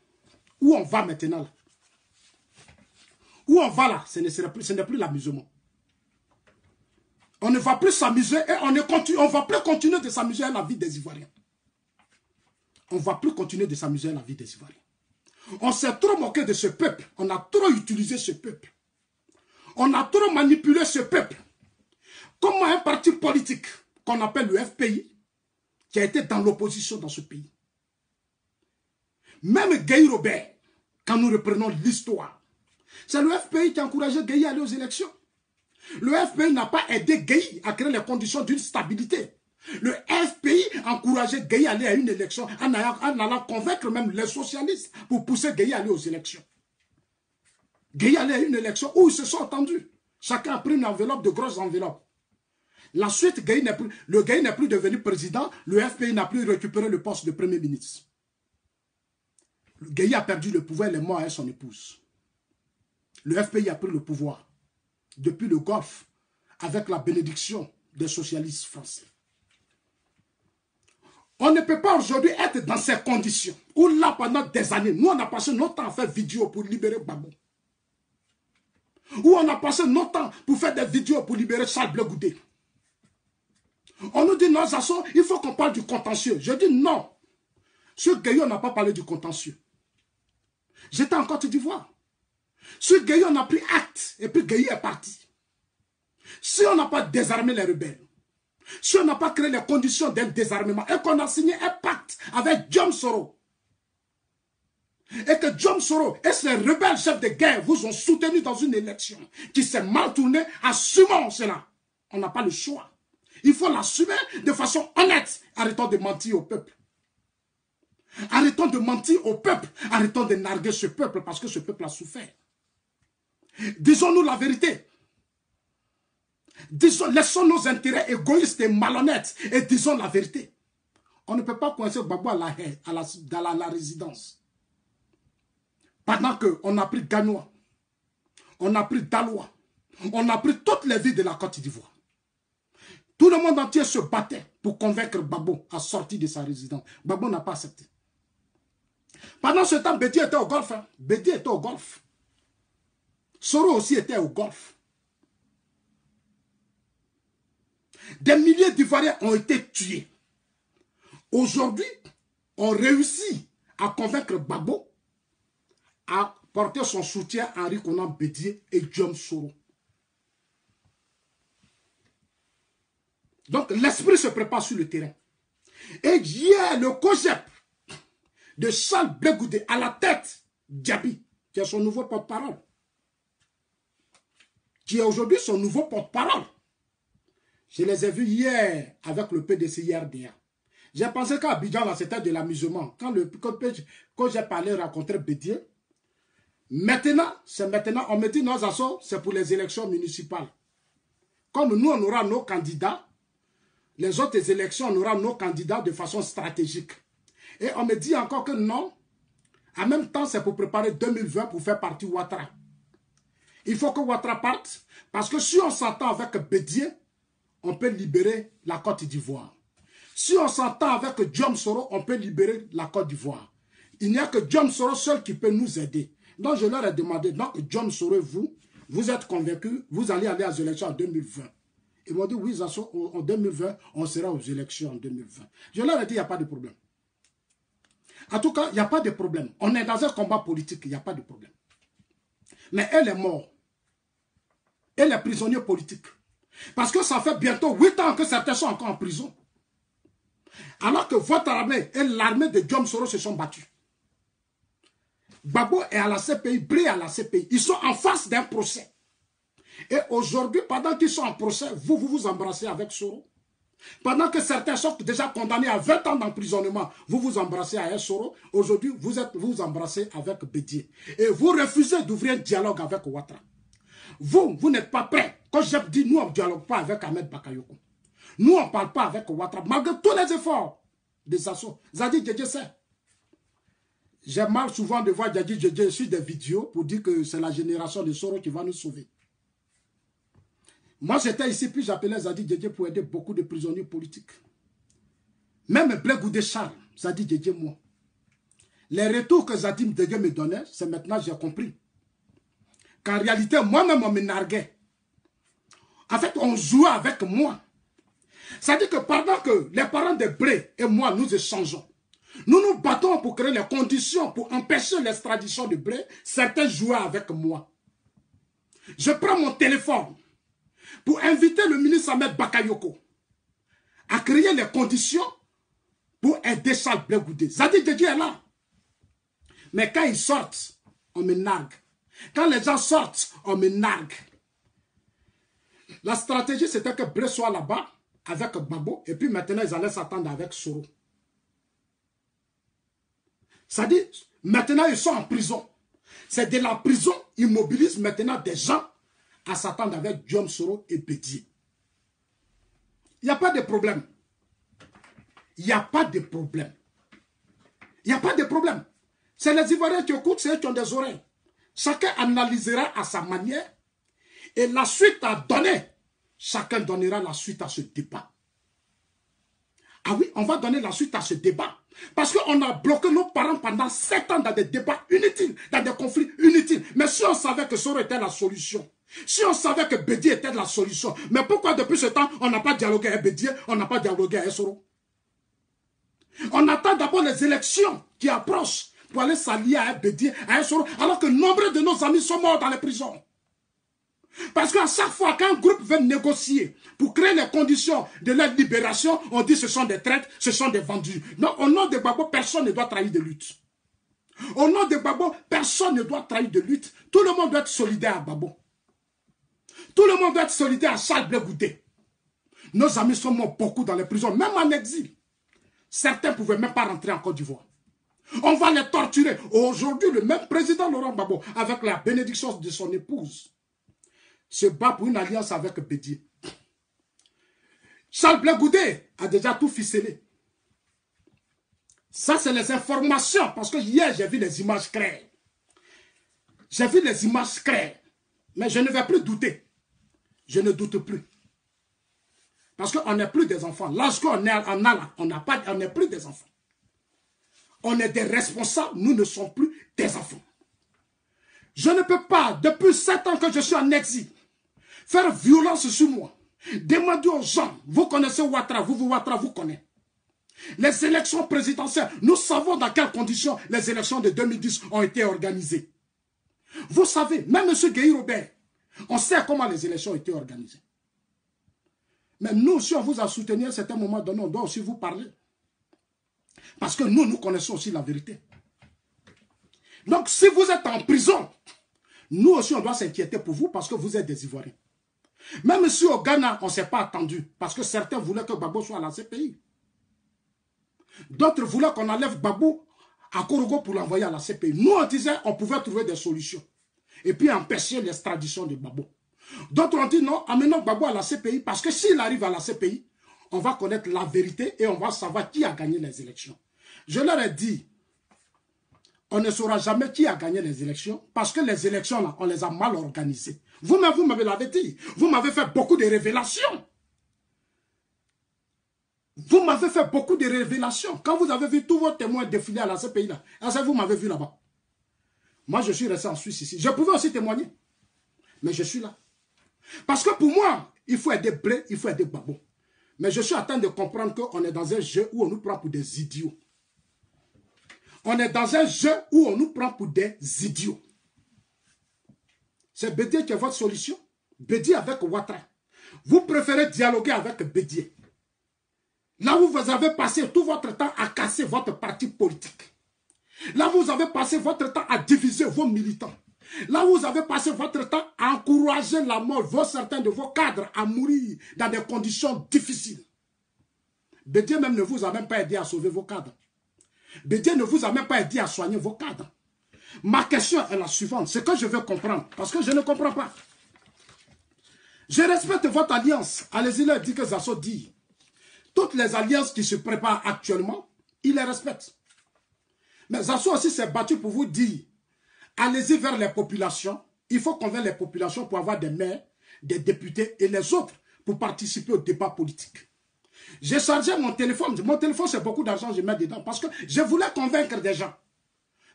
où on va maintenant là, où on va là, ce n'est plus l'amusement. On ne va plus s'amuser et on ne va plus continuer de s'amuser à la vie des Ivoiriens. On ne va plus continuer de s'amuser à la vie des Ivoiriens. On s'est trop moqué de ce peuple. On a trop utilisé ce peuple. On a trop manipulé ce peuple. Comment un parti politique qu'on appelle le FPI, qui a été dans l'opposition dans ce pays. Même Gueye Robert, quand nous reprenons l'histoire, c'est le FPI qui a encouragé Gueye à aller aux élections. Le FPI n'a pas aidé Gueye à créer les conditions d'une stabilité. Le FPI a encouragé Gueye à aller à une élection en allant convaincre même les socialistes pour pousser Gueye à aller aux élections. Gueye allait à une élection où ils se sont entendus. Chacun a pris une enveloppe, de grosses enveloppes. La suite, le Gueye n'est plus devenu président, le FPI n'a plus récupéré le poste de premier ministre. Gueye a perdu le pouvoir, il est mort avec son épouse. Le FPI a pris le pouvoir depuis le Golfe avec la bénédiction des socialistes français. On ne peut pas aujourd'hui être dans ces conditions où là pendant des années, nous on a passé notre temps à faire vidéo pour libérer Gbagbo. Où on a passé notre temps pour faire des vidéos pour libérer Charles Blé Goudé. On nous dit non, Zasso, il faut qu'on parle du contentieux. Je dis non. Sur Gueye, on n'a pas parlé du contentieux. J'étais en Côte d'Ivoire. Sur Gueye, on a pris acte et puis Gueye est parti. Si on n'a pas désarmé les rebelles, si on n'a pas créé les conditions d'un désarmement et qu'on a signé un pacte avec Diom Soro, et que Diom Soro et ses rebelles chefs de guerre vous ont soutenu dans une élection qui s'est mal tournée, assumons cela. On n'a pas le choix. Il faut l'assumer de façon honnête. Arrêtons de mentir au peuple. Arrêtons de mentir au peuple. Arrêtons de narguer ce peuple parce que ce peuple a souffert. Disons-nous la vérité. Laissons nos intérêts égoïstes et malhonnêtes et disons la vérité. On ne peut pas coincer Gbagbo dans la résidence. Pendant qu'on a pris Gagnois, on a pris Dalois, on a pris toutes les villes de la Côte d'Ivoire. Tout le monde entier se battait pour convaincre Gbagbo à sortir de sa résidence. Gbagbo n'a pas accepté. Pendant ce temps, Bédi était au Golfe. Hein. Bédi était au Golfe. Soro aussi était au Golfe. Des milliers d'Ivoiriens ont été tués. Aujourd'hui, on réussit à convaincre Gbagbo à porter son soutien à Henri Konan Bédié et Diom Soro. Donc l'esprit se prépare sur le terrain. Et hier, le COJEP de Charles Blé Goudé à la tête, Diaby, qui est son nouveau porte-parole, qui est aujourd'hui son nouveau porte-parole, Je les ai vus hier avec le PDC IRDA. J'ai pensé qu'à Abidjan, là, c'était de l'amusement. Quand j'ai parlé, rencontré Bédier, maintenant, on me dit, nos assos, c'est pour les élections municipales. Comme nous, on aura nos candidats, les autres élections, on aura nos candidats de façon stratégique. Et on me dit encore que non, en même temps, c'est pour préparer 2020 pour faire partie Ouattara. Il faut que Ouattara parte, parce que si on s'entend avec Bédier, on peut libérer la Côte d'Ivoire. Si on s'entend avec Diom Soro, on peut libérer la Côte d'Ivoire. Il n'y a que Diom Soro seul qui peut nous aider. Donc je leur ai demandé, donc Diom Soro et vous êtes convaincus, vous allez aller aux élections en 2020. Ils m'ont dit, oui, en 2020, on sera aux élections en 2020. Je leur ai dit, il n'y a pas de problème. En tout cas, il n'y a pas de problème. On est dans un combat politique, il n'y a pas de problème. Mais elle est morte. Elle est prisonnière politique. Parce que ça fait bientôt 8 ans que certains sont encore en prison. Alors que votre armée et l'armée de Diom Soro se sont battus. Gbagbo est à la CPI, Blé est à la CPI. Ils sont en face d'un procès. Et aujourd'hui, pendant qu'ils sont en procès, vous vous embrassez avec Soro. Pendant que certains sont déjà condamnés à 20 ans d'emprisonnement, vous vous embrassez avec Soro. Aujourd'hui, vous embrassez avec Bédier. Et vous refusez d'ouvrir un dialogue avec Ouattara. Vous n'êtes pas prêts. Quand j'ai dit, nous, on ne dialogue pas avec Ahmed Bakayoko. Nous, on ne parle pas avec Ouattara. Malgré tous les efforts des assos. Zadi Djedje sait. J'ai mal souvent de voir Zadi Djedje sur des vidéos pour dire que c'est la génération de Soro qui va nous sauver. Moi, j'étais ici, puis j'appelais Zadi Djedje pour aider beaucoup de prisonniers politiques. Même Blé Goudé Charles, Zadi Djedje, moi. Les retours que Zadi Djedje me donnait, c'est maintenant j'ai compris. Qu'en réalité, moi-même, on me narguait. En fait, on jouait avec moi. C'est-à-dire que pendant que les parents de Blé et moi, nous échangeons, nous nous battons pour créer les conditions pour empêcher l'extradition de Blé, certains jouaient avec moi. Je prends mon téléphone pour inviter le ministre Ahmed Bakayoko à créer les conditions pour aider Charles Blé Goudé. Zadi Djedje est là. Mais quand ils sortent, on me nargue. Quand les gens sortent, on me nargue. La stratégie, c'était que Blé soit là-bas avec Babo, et puis maintenant, ils allaient s'attendre avec Soro. Ça dit, maintenant, ils sont en prison. C'est de la prison, ils mobilisent maintenant des gens à s'attendre avec Diom Soro et Bédier. Il n'y a pas de problème. Il n'y a pas de problème. Il n'y a pas de problème. C'est les Ivoiriens qui écoutent, c'est eux qui ont des oreilles. Chacun analysera à sa manière. Et la suite à donner, chacun donnera la suite à ce débat. Ah oui, on va donner la suite à ce débat. Parce qu'on a bloqué nos parents pendant 7 ans dans des débats inutiles, dans des conflits inutiles. Mais si on savait que Soro était la solution, si on savait que Bédier était la solution, mais pourquoi depuis ce temps, on n'a pas dialogué avec Bédier, on n'a pas dialogué avec Soro? On attend d'abord les élections qui approchent pour aller s'allier à Bédier, à Soro, alors que nombre de nos amis sont morts dans les prisons. Parce qu'à chaque fois qu'un groupe veut négocier pour créer les conditions de leur libération, on dit ce sont des traîtres, ce sont des vendus. Donc au nom de Gbagbo, personne ne doit trahir de lutte. Au nom de Gbagbo, personne ne doit trahir de lutte. Tout le monde doit être solidaire à Gbagbo. Tout le monde doit être solidaire à Charles Blé Goudé. Nos amis sont morts beaucoup dans les prisons, même en exil. Certains ne pouvaient même pas rentrer en Côte d'Ivoire. On va les torturer. Aujourd'hui, le même président Laurent Gbagbo, avec la bénédiction de son épouse, se bat pour une alliance avec Bédier. Charles Blé Goudé a déjà tout ficelé. Ça, c'est les informations. Parce que hier, j'ai vu les images claires. J'ai vu les images claires. Mais je ne vais plus douter. Je ne doute plus. Parce qu'on n'est plus des enfants. Lorsqu'on est en Allah, on n'est plus des enfants. On est des responsables. Nous ne sommes plus des enfants. Je ne peux pas, depuis 7 ans que je suis en exil, faire violence sur moi. Demandez aux gens, vous connaissez Ouattara, Ouattara vous connaissez. Les élections présidentielles, nous savons dans quelles conditions les élections de 2010 ont été organisées. Vous savez, même M. Guy Robert, on sait comment les élections ont été organisées. Mais nous, si on vous a soutenu à un certain moment donné, on doit aussi vous parler. Parce que nous connaissons aussi la vérité. Donc, si vous êtes en prison, nous aussi, on doit s'inquiéter pour vous parce que vous êtes des Ivoiriens. Même si au Ghana, on ne s'est pas attendu, parce que certains voulaient que Gbagbo soit à la CPI. D'autres voulaient qu'on enlève Gbagbo à Korogo pour l'envoyer à la CPI. Nous, on disait qu'on pouvait trouver des solutions. Et puis empêcher l'extradition de Gbagbo. D'autres ont dit non, amenons Gbagbo à la CPI, parce que s'il arrive à la CPI, on va connaître la vérité et on va savoir qui a gagné les élections. Je leur ai dit, on ne saura jamais qui a gagné les élections, parce que les élections, là, on les a mal organisées. Vous-même, vous m'avez l'avez dit. Vous m'avez fait beaucoup de révélations. Vous m'avez fait beaucoup de révélations. Quand vous avez vu tous vos témoins défiler à la CPI, là, vous m'avez vu là-bas. Moi, je suis resté en Suisse ici. Je pouvais aussi témoigner. Mais je suis là. Parce que pour moi, il faut aider Blé, il faut aider Gbagbo. Mais je suis en train de comprendre qu'on est dans un jeu où on nous prend pour des idiots. On est dans un jeu où on nous prend pour des idiots. C'est Bédié qui est votre solution. Bédié avec Ouattara. Vous préférez dialoguer avec Bédié. Là où vous avez passé tout votre temps à casser votre parti politique. Là où vous avez passé votre temps à diviser vos militants. Là où vous avez passé votre temps à encourager la mort, certains de vos cadres à mourir dans des conditions difficiles. Bédié même ne vous a même pas aidé à sauver vos cadres. Bédié ne vous a même pas aidé à soigner vos cadres. Ma question est la suivante, ce que je veux comprendre, parce que je ne comprends pas. Je respecte votre alliance. Allez-y leur dire que Zasso dit. Toutes les alliances qui se préparent actuellement, il les respecte. Mais Zasso aussi s'est battu pour vous dire, allez-y vers les populations. Il faut convaincre les populations pour avoir des maires, des députés et les autres pour participer au débat politique. J'ai chargé mon téléphone. Mon téléphone, c'est beaucoup d'argent que je mets dedans parce que je voulais convaincre des gens.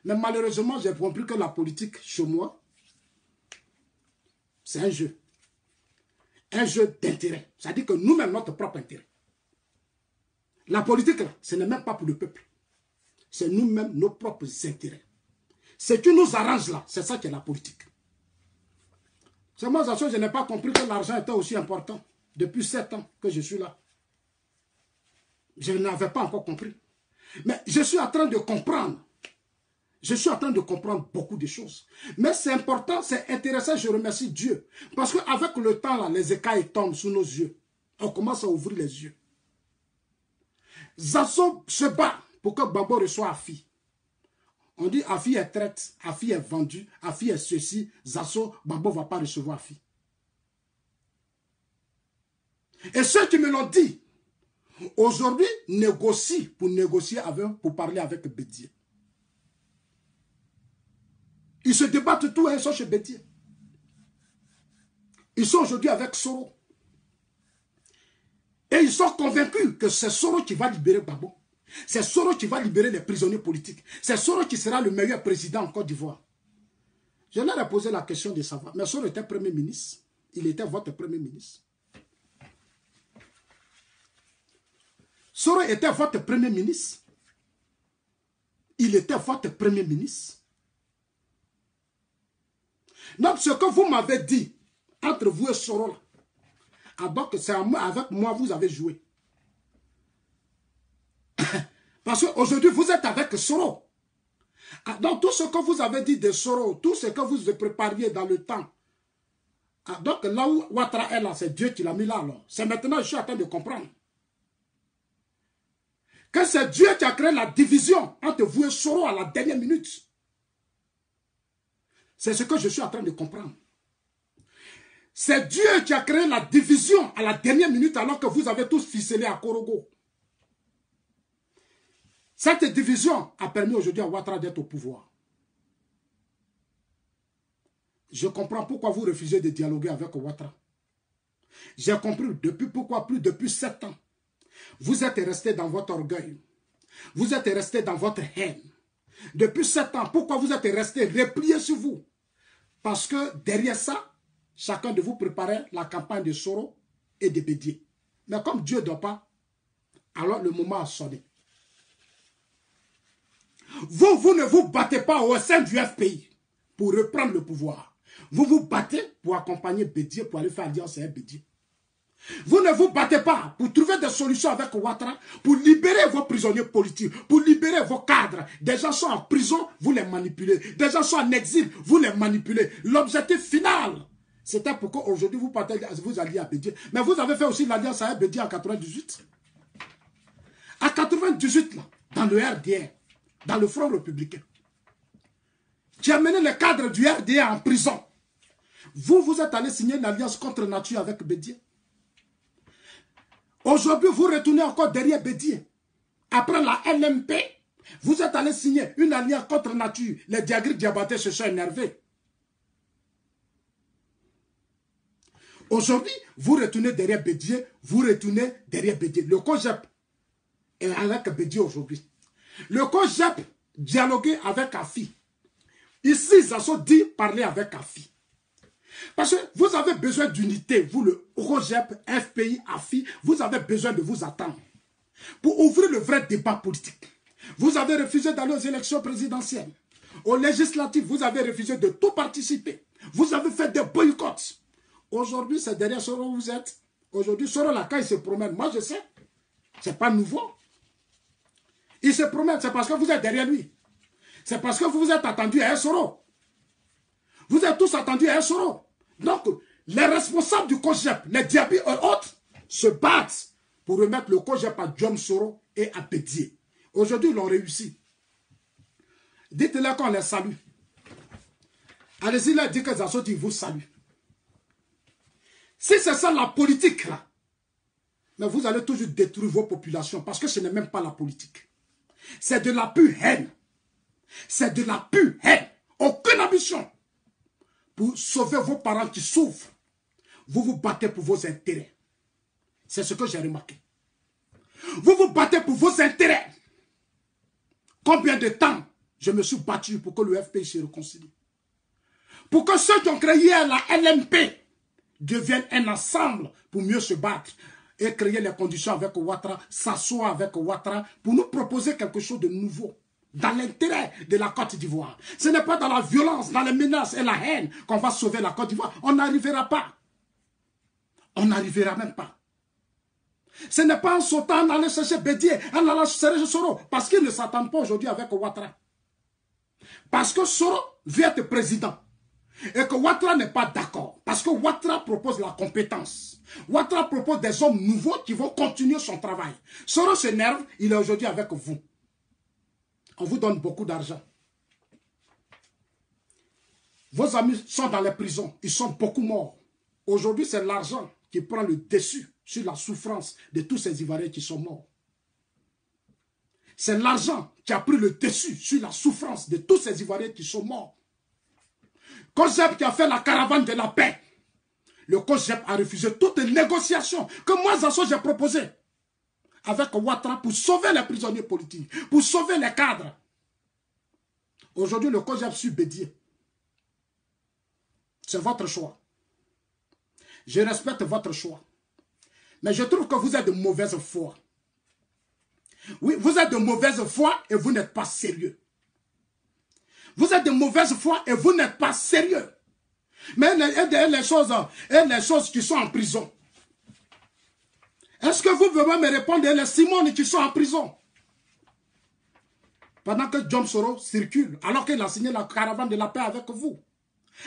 Mais malheureusement, j'ai compris que la politique, chez moi, c'est un jeu. Un jeu d'intérêt. C'est-à-dire que nous-mêmes, notre propre intérêt. La politique, ce n'est même pas pour le peuple. C'est nous-mêmes, nos propres intérêts. Ce qui nous arrange là, c'est ça qui est la politique. C'est moi, je n'ai pas compris que l'argent était aussi important. Depuis 7 ans que je suis là. Je n'avais pas encore compris. Mais je suis en train de comprendre. Je suis en train de comprendre beaucoup de choses. Mais c'est important, c'est intéressant, je remercie Dieu. Parce qu'avec le temps, là, les écailles tombent sous nos yeux. On commence à ouvrir les yeux. Zasso se bat pour que Gbagbo reçoive Afi. On dit Afi est traite, Afi est vendue, Afi est ceci, Zasso, Gbagbo ne va pas recevoir Afi. Et ceux qui me l'ont dit, aujourd'hui, négocient pour négocier pour parler avec Bédié. Ils se débattent tous, ils sont chez Bédié. Ils sont aujourd'hui avec Soro. Et ils sont convaincus que c'est Soro qui va libérer Gbagbo. C'est Soro qui va libérer les prisonniers politiques. C'est Soro qui sera le meilleur président en Côte d'Ivoire. Je leur ai posé la question de savoir. Mais Soro était Premier ministre. Il était votre Premier ministre. Soro était votre Premier ministre. Il était votre Premier ministre. Donc, ce que vous m'avez dit entre vous et Soro, là, donc c'est avec moi vous avez joué. Parce qu'aujourd'hui, vous êtes avec Soro. Donc, tout ce que vous avez dit de Soro, tout ce que vous prépariez dans le temps, donc là où Ouattara est là, c'est Dieu qui l'a mis là. C'est maintenant, je suis en train de comprendre. Que c'est Dieu qui a créé la division entre vous et Soro à la dernière minute. C'est ce que je suis en train de comprendre. C'est Dieu qui a créé la division à la dernière minute alors que vous avez tous ficelé à Korogo. Cette division a permis aujourd'hui à Ouattara d'être au pouvoir. Je comprends pourquoi vous refusez de dialoguer avec Ouattara. J'ai compris pourquoi depuis 7 ans. Vous êtes resté dans votre orgueil. Vous êtes resté dans votre haine. Depuis 7 ans, pourquoi vous êtes resté replié sur vous? Parce que derrière ça, chacun de vous préparait la campagne de Soro et de Bédié. Mais comme Dieu ne doit pas, alors le moment a sonné. Vous ne vous battez pas au sein du FPI pour reprendre le pouvoir. Vous vous battez pour accompagner Bédié, pour aller faire alliance avec Bédié. Vous ne vous battez pas pour trouver des solutions avec Ouattara, pour libérer vos prisonniers politiques, pour libérer vos cadres. Des gens sont en prison, vous les manipulez. Des gens sont en exil, vous les manipulez. L'objectif final, C'était pour qu'aujourd'hui vous partez, vous alliez à Bédié. Mais vous avez fait aussi l'alliance avec Bédié en 98. À 98, là, dans le RDR, dans le Front républicain, qui a mené les cadres du RDR en prison. Vous êtes allé signer une alliance contre nature avec Bédié. Aujourd'hui, vous retournez encore derrière Bédié. Après la LMP, vous êtes allé signer une alliance contre nature. Les Diagri Diabaté se sont énervés. Aujourd'hui, vous retournez derrière Bédié, vous retournez derrière Bédié. Le COJEP est avec Bédié aujourd'hui. Le COJEP dialoguait avec AFI. Ici, Zasso dit parler avec AFI. Parce que vous avez besoin d'unité, vous le COJEP, FPI, AFI, vous avez besoin de vous attendre. Pour ouvrir le vrai débat politique. Vous avez refusé d'aller aux élections présidentielles. Aux législatives, vous avez refusé de tout participer. Vous avez fait des boycotts. Aujourd'hui, c'est derrière Soro où vous êtes. Aujourd'hui, Soro, là, quand il se promène, moi je sais, c'est pas nouveau. Il se promène, c'est parce que vous êtes derrière lui. C'est parce que vous vous êtes attendus à un Soro. Vous êtes tous attendus à un Soro. Donc, les responsables du COJEP, les Diaby et autres, se battent pour remettre le COJEP à Diom Soro et à Bédié. Aujourd'hui, ils l'ont réussi. Dites-leur qu'on les salue. Allez-y, leur dire que Zasso dit vous salue. Si c'est ça la politique, là, mais vous allez toujours détruire vos populations parce que ce n'est même pas la politique. C'est de la pure haine. C'est de la pure haine. Aucune ambition. Pour sauver vos parents qui souffrent, vous vous battez pour vos intérêts. C'est ce que j'ai remarqué. Vous vous battez pour vos intérêts. Combien de temps je me suis battu pour que le FPI se réconcilie? Pour que ceux qui ont créé la LMP deviennent un ensemble pour mieux se battre et créer les conditions avec Ouattara, s'asseoir avec Ouattara pour nous proposer quelque chose de nouveau dans l'intérêt de la Côte d'Ivoire. Ce n'est pas dans la violence, dans les menaces et la haine qu'on va sauver la Côte d'Ivoire. On n'arrivera pas. On n'arrivera même pas. Ce n'est pas en sautant, en allant chercher Bédié, en allant chercher Soro, parce qu'ils ne s'attendent pas aujourd'hui avec Ouattara. Parce que Soro veut être président. Et que Ouattara n'est pas d'accord. Parce que Ouattara propose la compétence. Ouattara propose des hommes nouveaux qui vont continuer son travail. Soro s'énerve, il est aujourd'hui avec vous. On vous donne beaucoup d'argent. Vos amis sont dans les prisons. Ils sont beaucoup morts. Aujourd'hui, c'est l'argent qui prend le dessus sur la souffrance de tous ces Ivoiriens qui sont morts. C'est l'argent qui a pris le dessus sur la souffrance de tous ces Ivoiriens qui sont morts. COJEP qui a fait la caravane de la paix. Le COJEP a refusé toute négociation que moi, Zasso, j'ai proposé avec Ouattara pour sauver les prisonniers politiques, pour sauver les cadres. Aujourd'hui, le COJEP suit Bédié. C'est votre choix. Je respecte votre choix. Mais je trouve que vous êtes de mauvaise foi. Oui, vous êtes de mauvaise foi et vous n'êtes pas sérieux. Vous êtes de mauvaise foi et vous n'êtes pas sérieux. Mais les choses qui sont en prison. Est-ce que vous pouvez me répondre les Simone qui sont en prison? Pendant que Diom Soro circule, alors qu'il a signé la caravane de la paix avec vous.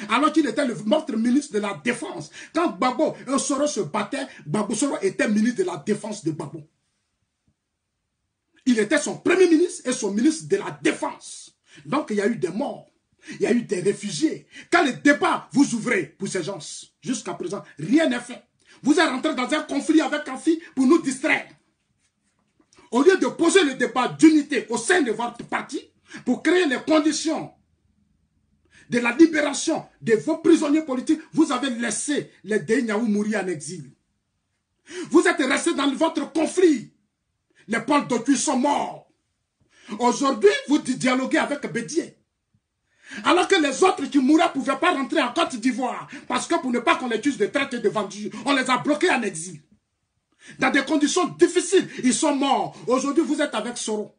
Alors qu'il était notre ministre de la Défense. Quand Gbagbo et Soro se battaient, Gbagbo Soro était ministre de la Défense de Gbagbo. Il était son premier ministre et son ministre de la Défense. Donc il y a eu des morts. Il y a eu des réfugiés. Quand le débat vous ouvrez pour ces gens, jusqu'à présent, rien n'est fait. Vous êtes rentré dans un conflit avec Afi pour nous distraire. Au lieu de poser le débat d'unité au sein de votre parti, pour créer les conditions de la libération de vos prisonniers politiques, vous avez laissé les Deignaou mourir en exil. Vous êtes restés dans votre conflit. Les Paul Doku sont morts. Aujourd'hui, vous dialoguez avec Bédié. Alors que les autres qui mouraient ne pouvaient pas rentrer en Côte d'Ivoire. Parce que pour ne pas qu'on les accuse de traite et de vendus, on les a bloqués en exil. Dans des conditions difficiles, ils sont morts. Aujourd'hui, vous êtes avec Soro.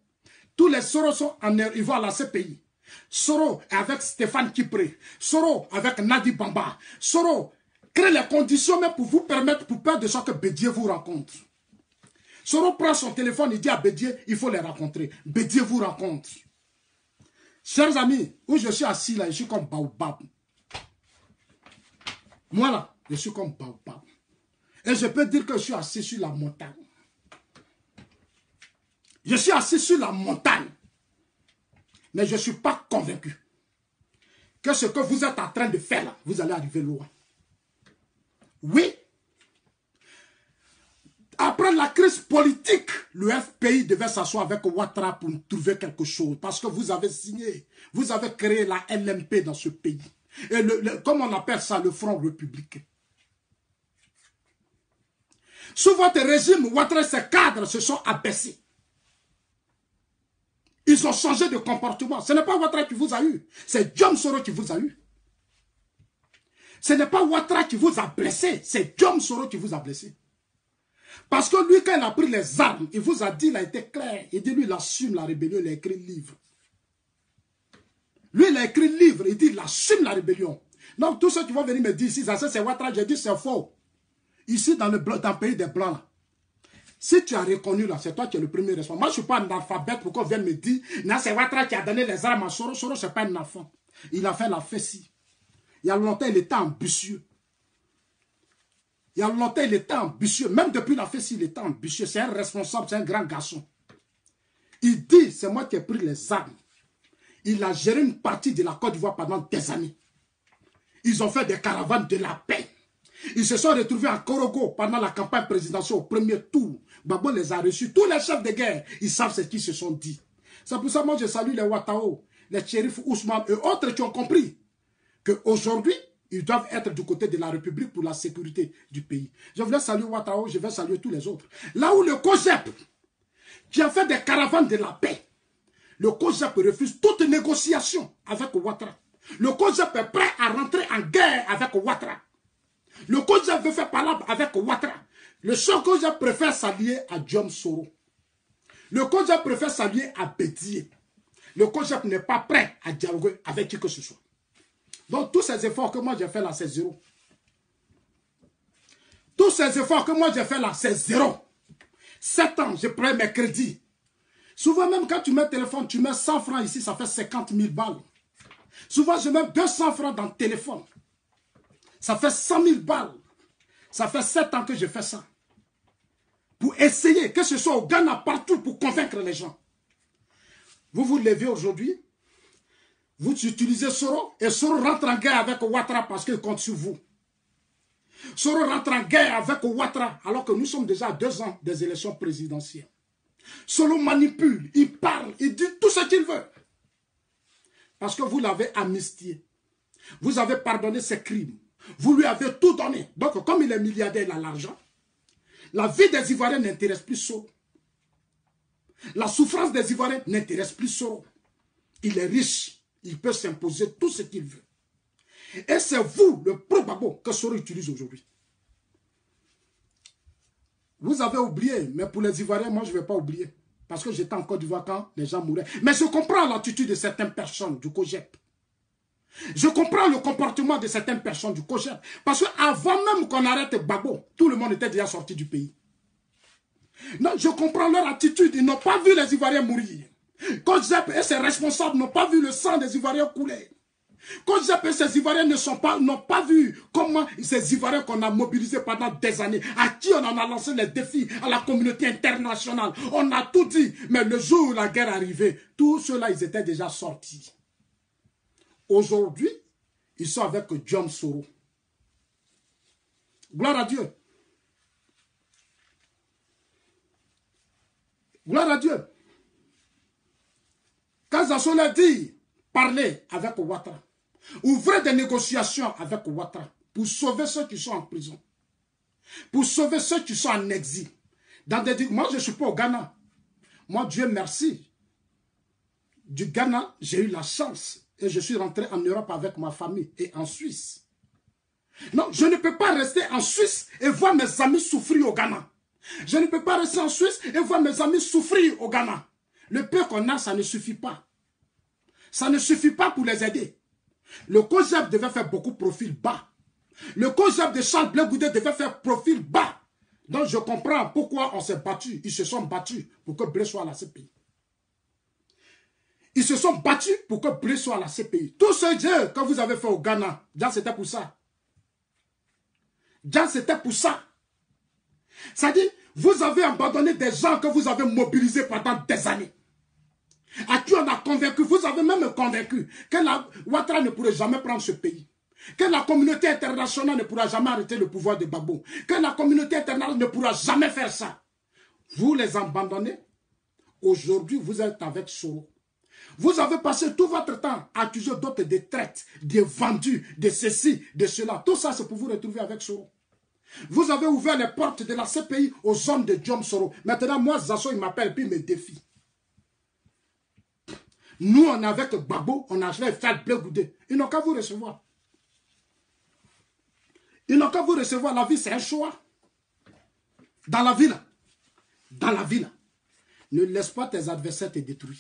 Tous les Soro sont en Ivoire, à la CPI. Soro est avec Stéphane Kipré. Soro avec Nadi Bamba. Soro crée les conditions même pour vous permettre, pour peur de ça que Bédié vous rencontre. Soro prend son téléphone, il dit à Bédié, il faut les rencontrer. Bédié vous rencontre. Chers amis, où je suis assis là, je suis comme Baobab. Moi là, je suis comme Baobab. Et je peux dire que je suis assis sur la montagne. Je suis assis sur la montagne. Mais je ne suis pas convaincu que ce que vous êtes en train de faire là, vous allez arriver loin. Oui. Après la crise politique, le FPI devait s'asseoir avec Ouattara pour trouver quelque chose. Parce que vous avez signé, vous avez créé la LMP dans ce pays. Et comme on appelle ça, le Front républicain. Sous votre régime, Ouattara et ses cadres se sont abaissés. Ils ont changé de comportement. Ce n'est pas Ouattara qui vous a eu. C'est Djom Soro qui vous a eu. Ce n'est pas Ouattara qui vous a blessé. C'est Djom Soro qui vous a blessé. Parce que lui, quand il a pris les armes, il vous a dit, il a été clair. Il dit, lui, il assume la rébellion, il a écrit livre. Lui, il a écrit livre, il dit, il assume la rébellion. Donc, tous ceux qui vont venir me dire ici, ça c'est Ouattara, j'ai dit, c'est faux. Ici, dans le pays des Blancs, là, si tu as reconnu là, c'est toi qui es le premier responsable. Moi, je ne suis pas un alphabet pour qu'on vienne me dire, non, c'est Ouattara qui a donné les armes à Soro. Soro, ce n'est pas un enfant. Il a fait la fessie. Il y a longtemps, il était ambitieux. Il y a longtemps, il était ambitieux. Même depuis la fessie, il était ambitieux. C'est un responsable, c'est un grand garçon. Il dit, c'est moi qui ai pris les armes. Il a géré une partie de la Côte d'Ivoire pendant des années. Ils ont fait des caravanes de la paix. Ils se sont retrouvés à Korogo pendant la campagne présidentielle au premier tour. Gbagbo les a reçus. Tous les chefs de guerre, ils savent ce qu'ils se sont dit. C'est pour ça que moi je salue les Ouattao, les Chérif Ousmane et autres qui ont compris qu'aujourd'hui, ils doivent être du côté de la République pour la sécurité du pays. Je voulais saluer Ouattao, je vais saluer tous les autres. Là où le COJEP, qui a fait des caravanes de la paix, le COJEP refuse toute négociation avec Ouattara. Le COJEP est prêt à rentrer en guerre avec Ouattara. Le COJEP veut faire palabre avec Ouattara. Le seul COJEP préfère s'allier à Djom Soro. Le COJEP préfère s'allier à Bédié. Le COJEP n'est pas prêt à dialoguer avec qui que ce soit. Donc tous ces efforts que moi j'ai fait là, c'est zéro. Tous ces efforts que moi j'ai fait là, c'est zéro. 7 ans, je prends mes crédits. Souvent même quand tu mets téléphone, tu mets 100 francs ici, ça fait 50 000 balles. Souvent je mets 200 francs dans le téléphone. Ça fait 100 000 balles. Ça fait 7 ans que je fais ça. Pour essayer, que ce soit au Ghana, partout, pour convaincre les gens. Vous vous levez aujourd'hui, vous utilisez Soro, et Soro rentre en guerre avec Ouattara parce qu'il compte sur vous. Soro rentre en guerre avec Ouattara alors que nous sommes déjà à 2 ans des élections présidentielles. Soro manipule, il parle, il dit tout ce qu'il veut. Parce que vous l'avez amnistié. Vous avez pardonné ses crimes. Vous lui avez tout donné. Donc, comme il est milliardaire, il a l'argent. La vie des Ivoiriens n'intéresse plus Soro. La souffrance des Ivoiriens n'intéresse plus Soro. Il est riche. Il peut s'imposer tout ce qu'il veut. Et c'est vous, le pro-Gbagbo, que Soro utilise aujourd'hui. Vous avez oublié, mais pour les Ivoiriens, moi, je ne vais pas oublier. Parce que j'étais en Côte d'Ivoire quand les gens mouraient. Mais je comprends l'attitude de certaines personnes du COJEP. Je comprends le comportement de certaines personnes du COJEP. Parce qu'avant même qu'on arrête Gbagbo, tout le monde était déjà sorti du pays. Non, je comprends leur attitude. Ils n'ont pas vu les Ivoiriens mourir. COJEP et ses responsables n'ont pas vu le sang des Ivoiriens couler. COJEP et ses Ivoiriens n'ont pas vu comment ces Ivoiriens qu'on a mobilisés pendant des années, à qui on en a lancé les défis, à la communauté internationale. On a tout dit. Mais le jour où la guerre arrivait, tous ceux-là, ils étaient déjà sortis. Aujourd'hui, ils sont avec Djom Soro. Gloire à Dieu. Gloire à Dieu. Quand Zassole dit, parlez avec Ouattara. Ouvrez des négociations avec Ouattara pour sauver ceux qui sont en prison. Pour sauver ceux qui sont en exil. Moi, je ne suis pas au Ghana. Moi, Dieu merci. Du Ghana, j'ai eu la chance. Et je suis rentré en Europe avec ma famille et en Suisse. Non, je ne peux pas rester en Suisse et voir mes amis souffrir au Ghana. Je ne peux pas rester en Suisse et voir mes amis souffrir au Ghana. Le peu qu'on a, ça ne suffit pas. Ça ne suffit pas pour les aider. Le COJEP devait faire beaucoup profil bas. Le COJEP de Charles Blé Goudé devait faire profil bas. Donc je comprends pourquoi on s'est battu. Ils se sont battus pour que Blé soit à la CPI. Ils se sont battus pour que Blé soit à la CPI. Tout ce jeu que vous avez fait au Ghana, c'était pour ça. Djan, c'était pour ça. C'est-à-dire, vous avez abandonné des gens que vous avez mobilisés pendant des années. À qui on a convaincu, vous avez même convaincu que la Ouattara ne pourrait jamais prendre ce pays. Que la communauté internationale ne pourra jamais arrêter le pouvoir de Gbagbo. Que la communauté internationale ne pourra jamais faire ça. Vous les abandonnez. Aujourd'hui, vous êtes avec Soro. Vous avez passé tout votre temps à accuser d'autres de traite, de vendus, de ceci, de cela. Tout ça, c'est pour vous retrouver avec Soro. Vous avez ouvert les portes de la CPI aux hommes de Diom Soro. Maintenant, moi, Zasso, il m'appelle puis il me défie. Nous, on est avec Gbagbo, on a fait le blé goudé. Ils n'ont qu'à vous recevoir. Ils n'ont qu'à vous recevoir. La vie, c'est un choix. Dans la vie, là. Dans la vie, là. Ne laisse pas tes adversaires te détruire.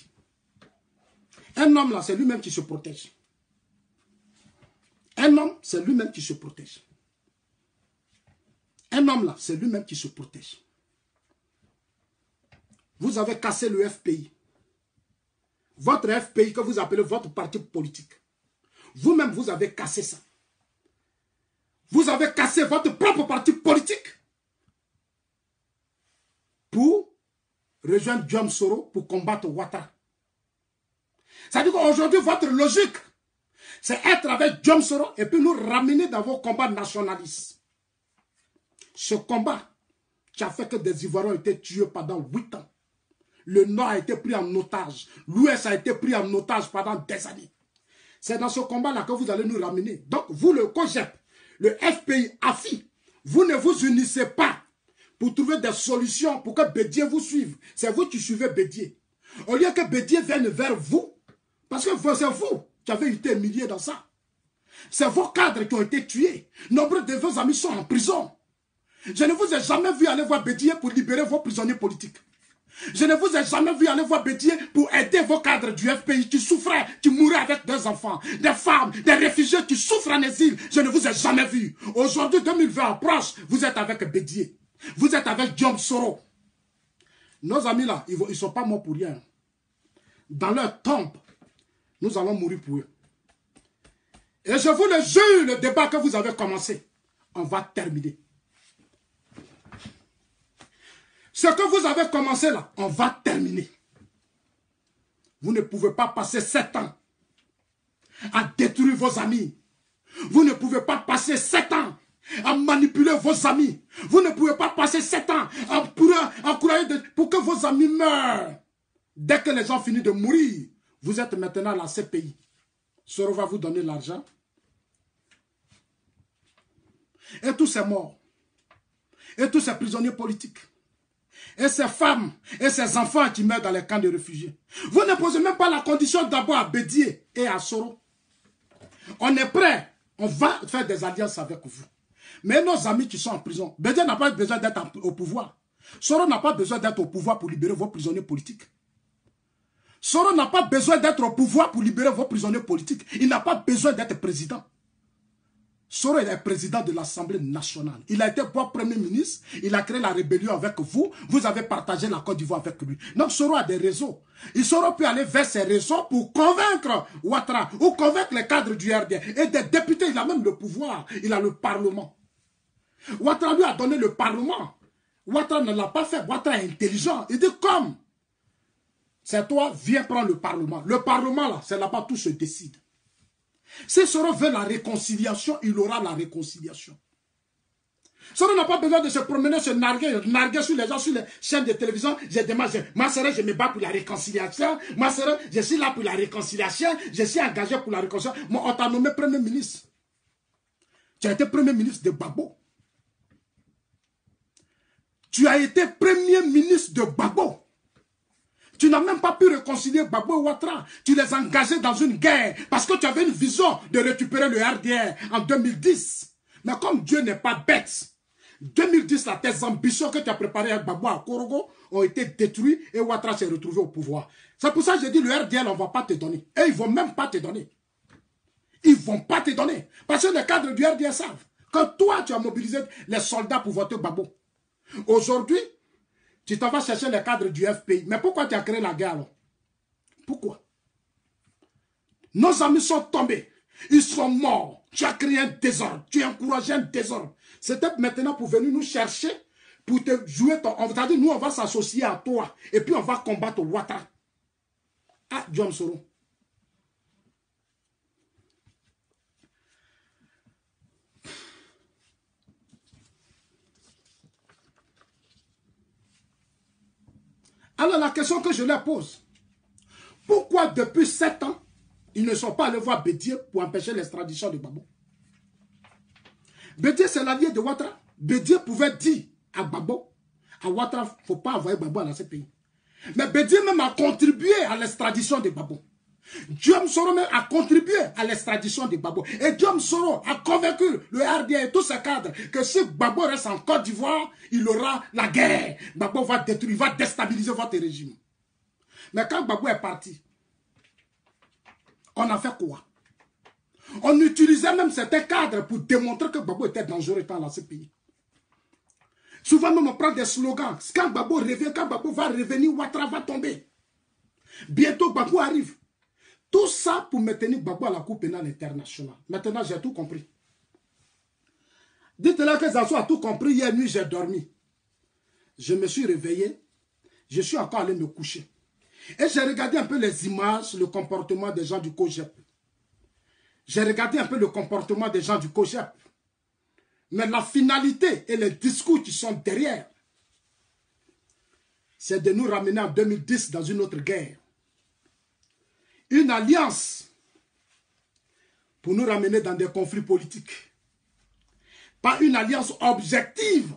Un homme, là, c'est lui-même qui se protège. Un homme, c'est lui-même qui se protège. Un homme, là, c'est lui-même qui se protège. Vous avez cassé le FPI. Votre FPI que vous appelez votre parti politique. Vous-même, vous avez cassé ça. Vous avez cassé votre propre parti politique pour rejoindre Diom Soro pour combattre Ouattara. C'est-à-dire qu'aujourd'hui, votre logique, c'est être avec Diom Soro et puis nous ramener dans vos combats nationalistes. Ce combat qui a fait que des Ivoiriens ont été tués pendant 8 ans. Le Nord a été pris en otage. L'Ouest a été pris en otage pendant des années. C'est dans ce combat-là que vous allez nous ramener. Donc, vous, le COGEP, le FPI, AFI, vous ne vous unissez pas pour trouver des solutions pour que Bédié vous suive. C'est vous qui suivez Bédié. Au lieu que Bédié vienne vers vous, parce que c'est vous qui avez été humiliés dans ça. C'est vos cadres qui ont été tués. Nombre de vos amis sont en prison. Je ne vous ai jamais vu aller voir Bédié pour libérer vos prisonniers politiques. Je ne vous ai jamais vu aller voir Bédié pour aider vos cadres du FPI qui souffraient, qui mouraient avec des enfants, des femmes, des réfugiés qui souffrent en exil. Je ne vous ai jamais vu. Aujourd'hui, 2020 approche, vous êtes avec Bédié. Vous êtes avec Diom Soro. Nos amis là, ils ne sont pas morts pour rien. Dans leur tombe, nous allons mourir pour eux. Et je vous le jure, le débat que vous avez commencé, on va terminer. Ce que vous avez commencé là, on va terminer. Vous ne pouvez pas passer 7 ans à détruire vos amis. Vous ne pouvez pas passer 7 ans à manipuler vos amis. Vous ne pouvez pas passer 7 ans à encourager pour que vos amis meurent. Dès que les gens finissent de mourir, vous êtes maintenant à la CPI. Soro va vous donner l'argent. Et tous ces morts. Et tous ces prisonniers politiques. Et ces femmes et ces enfants qui meurent dans les camps de réfugiés. Vous ne posez même pas la condition d'abord à Bédié et à Soro. On est prêt. On va faire des alliances avec vous. Mais nos amis qui sont en prison, Bédié n'a pas besoin d'être au pouvoir. Soro n'a pas besoin d'être au pouvoir pour libérer vos prisonniers politiques. Soro n'a pas besoin d'être au pouvoir pour libérer vos prisonniers politiques. Il n'a pas besoin d'être président. Soro est président de l'Assemblée nationale. Il a été premier ministre. Il a créé la rébellion avec vous. Vous avez partagé la Côte d'Ivoire avec lui. Donc Soro a des réseaux. Et Soro peut aller vers ses réseaux pour convaincre Ouattara ou convaincre les cadres du RDR. Et des députés, il a même le pouvoir. Il a le Parlement. Ouattara lui a donné le Parlement. Ouattara ne l'a pas fait. Ouattara est intelligent. Il dit comme, c'est toi, viens prendre le Parlement. Le Parlement là, c'est là-bas tout se décide. Si Soro veut la réconciliation, il aura la réconciliation. Soro n'a pas besoin de se promener, se narguer sur les gens, sur les chaînes de télévision. Je demande, ma sœur, je me bats pour la réconciliation. Ma sœur, je suis là pour la réconciliation. Je suis engagé pour la réconciliation. Moi, on t'a nommé premier ministre. Tu as été premier ministre de Gbagbo. Tu as été premier ministre de Gbagbo. Tu n'as même pas pu réconcilier Gbagbo et Ouattara. Tu les as engagés dans une guerre parce que tu avais une vision de récupérer le RDR en 2010. Mais comme Dieu n'est pas bête, 2010, là, tes ambitions que tu as préparées avec Gbagbo à Korogo ont été détruites et Ouattara s'est retrouvé au pouvoir. C'est pour ça que j'ai dit le RDR, on ne va pas te donner. Et ils ne vont même pas te donner. Ils ne vont pas te donner. Parce que les cadres du RDR savent que toi, tu as mobilisé les soldats pour voter Gbagbo. Aujourd'hui, tu t'en vas chercher les cadres du FPI. Mais pourquoi tu as créé la guerre alors? Pourquoi? Nos amis sont tombés. Ils sont morts. Tu as créé un désordre. Tu as encouragé un désordre. C'était maintenant pour venir nous chercher, pour te jouer ton... On va dire, nous, on va s'associer à toi. Et puis, on va combattre Ouattara. Ah, John Soro. Alors, la question que je leur pose, pourquoi depuis 7 ans, ils ne sont pas allés voir Bédié pour empêcher l'extradition de Gbagbo? Bédié, c'est l'allié de Ouattara. Bédié pouvait dire à Gbagbo, à Ouattara, il ne faut pas envoyer Gbagbo dans ce pays. Mais Bédié même a contribué à l'extradition de Gbagbo. Guillaume Soro même a contribué à l'extradition de Gbagbo. Et Guillaume Soro a convaincu le RDA et tous ses cadres que si Gbagbo reste en Côte d'Ivoire, il aura la guerre. Gbagbo va détruire, va déstabiliser votre régime. Mais quand Gbagbo est parti, on a fait quoi? On utilisait même certains cadres pour démontrer que Gbagbo était dangereux dans ce pays. Souvent même on prend des slogans. Quand Gbagbo revient, quand Gbagbo va revenir, Ouattara va tomber. Bientôt Gbagbo arrive. Tout ça pour maintenir Gbagbo à la Cour pénale internationale. Maintenant, j'ai tout compris. Dites-leur que Zasso a tout compris. Hier nuit, j'ai dormi. Je me suis réveillé. Je suis encore allé me coucher. Et j'ai regardé un peu les images, le comportement des gens du COJEP. J'ai regardé un peu le comportement des gens du COJEP. Mais la finalité et les discours qui sont derrière, c'est de nous ramener en 2010 dans une autre guerre. Une alliance pour nous ramener dans des conflits politiques. Pas une alliance objective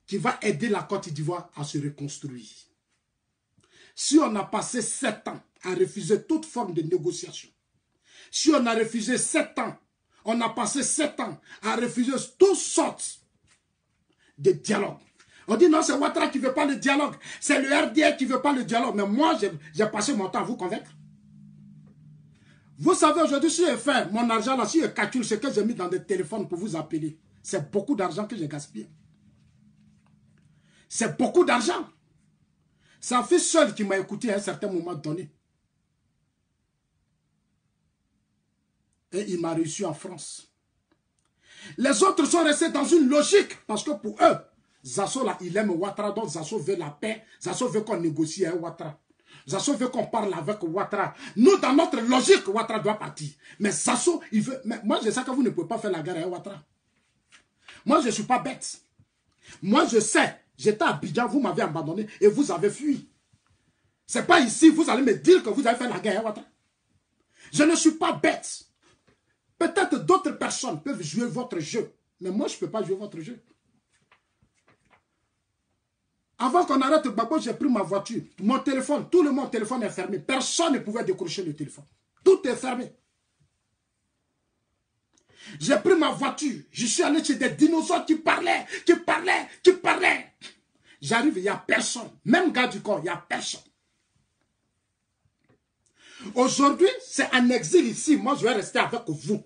qui va aider la Côte d'Ivoire à se reconstruire. Si on a passé 7 ans à refuser toute forme de négociation, si on a refusé 7 ans, on a passé 7 ans à refuser toutes sortes de dialogues. On dit non, c'est Ouattara qui ne veut pas le dialogue. C'est le RDA qui ne veut pas le dialogue. Mais moi, j'ai passé mon temps à vous convaincre. Vous savez, aujourd'hui, si je fais mon argent là, si je calcule ce que j'ai mis dans des téléphones pour vous appeler, c'est beaucoup d'argent que j'ai gaspillé. C'est beaucoup d'argent. C'est un fils seul qui m'a écouté à un certain moment donné. Et il m'a reçu en France. Les autres sont restés dans une logique, parce que pour eux, Zasso là, il aime Ouattara, donc Zasso veut la paix, Zasso veut qu'on négocie avec Ouattara. Zasso veut qu'on parle avec Ouattara. Nous, dans notre logique, Ouattara doit partir. Mais Zasso, il veut... Mais moi, je sais que vous ne pouvez pas faire la guerre avec Ouattara. Moi, je ne suis pas bête. Moi, je sais. J'étais à Abidjan, vous m'avez abandonné et vous avez fui. Ce n'est pas ici, vous allez me dire que vous avez fait la guerre avec Ouattara. Je ne suis pas bête. Peut-être d'autres personnes peuvent jouer votre jeu. Mais moi, je ne peux pas jouer votre jeu. Avant qu'on arrête Gbagbo, j'ai pris ma voiture. Mon téléphone, tout le monde, téléphone est fermé. Personne ne pouvait décrocher le téléphone. Tout est fermé. J'ai pris ma voiture. Je suis allé chez des dinosaures qui parlaient. J'arrive, il n'y a personne. Même gars du corps, il n'y a personne. Aujourd'hui, c'est un exil ici. Moi, je vais rester avec vous.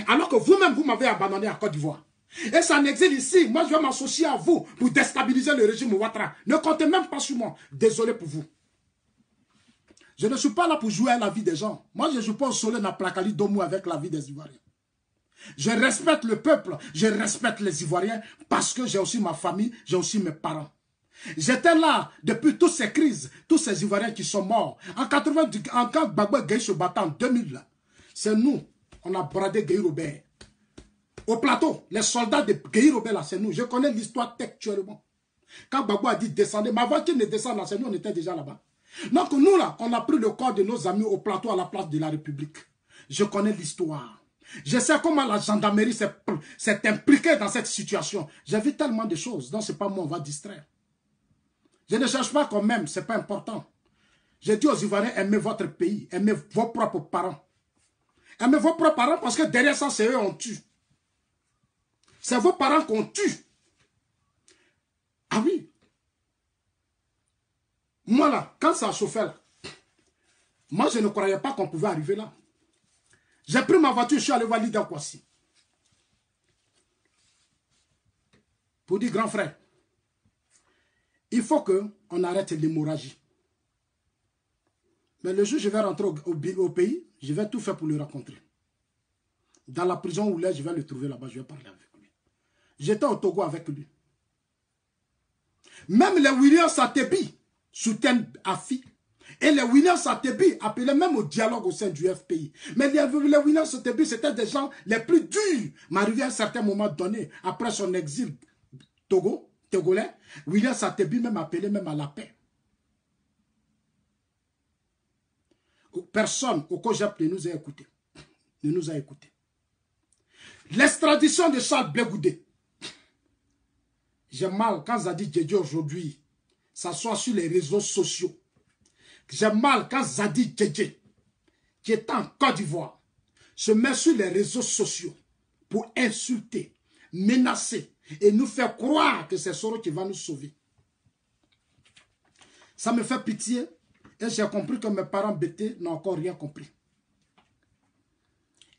Alors que vous-même, vous m'avez abandonné à Côte d'Ivoire. Et c'est un exil ici. Moi, je vais m'associer à vous pour déstabiliser le régime Ouattara. Ne comptez même pas sur moi. Désolé pour vous. Je ne suis pas là pour jouer à la vie des gens. Moi, je ne joue pas au soleil dans Plakali Domou avec la vie des Ivoiriens. Je respecte le peuple. Je respecte les Ivoiriens parce que j'ai aussi ma famille, j'ai aussi mes parents. J'étais là depuis toutes ces crises, tous ces Ivoiriens qui sont morts. En 90, quand Gbagbo Gueye se battait en 2000, c'est nous. On a bradé Gueye Robert. Au plateau, les soldats de Gueye Robert, là, c'est nous. Je connais l'histoire textuellement. Quand Gbagbo a dit descendez, mais avant qu'il ne descende là, c'est nous, on était déjà là-bas. Donc nous, là, on a pris le corps de nos amis au plateau à la place de la République. Je connais l'histoire. Je sais comment la gendarmerie s'est impliquée dans cette situation. J'ai vu tellement de choses. Donc, ce n'est pas moi, on va distraire. Je ne cherche pas qu'on m'aime, ce n'est pas important. Je dis aux Ivoiriens, aimez votre pays, aimez vos propres parents. Aimez vos propres parents parce que derrière ça, c'est eux on tue. C'est vos parents qu'on tue. Ah oui. Moi là, quand ça a chauffé là, moi je ne croyais pas qu'on pouvait arriver là. J'ai pris ma voiture, je suis allé voir Lida Kwasi. Pour dire, grand frère, il faut qu'on arrête l'hémorragie. Mais le jour où je vais rentrer au pays, je vais tout faire pour le rencontrer. Dans la prison où il est, je vais le trouver là-bas, je vais parler avec lui. J'étais au Togo avec lui. Même les William Satebi soutiennent Afi. Et les William Satebi appelaient même au dialogue au sein du FPI. Mais les William Satebi, c'était des gens les plus durs. Mais arrivé à un certain moment donné, après son exil togolais, William Satebi même appelait même à la paix. Personne au COJEP ne nous a écoutés. Ne nous a écoutés. L'extradition de Charles Blé Goudé. J'ai mal quand Zadi Djedje aujourd'hui s'assoit sur les réseaux sociaux. J'ai mal quand Zadi Djedje, qui est en Côte d'Ivoire, se met sur les réseaux sociaux pour insulter, menacer et nous faire croire que c'est Soro qui va nous sauver. Ça me fait pitié et j'ai compris que mes parents bêtés n'ont encore rien compris.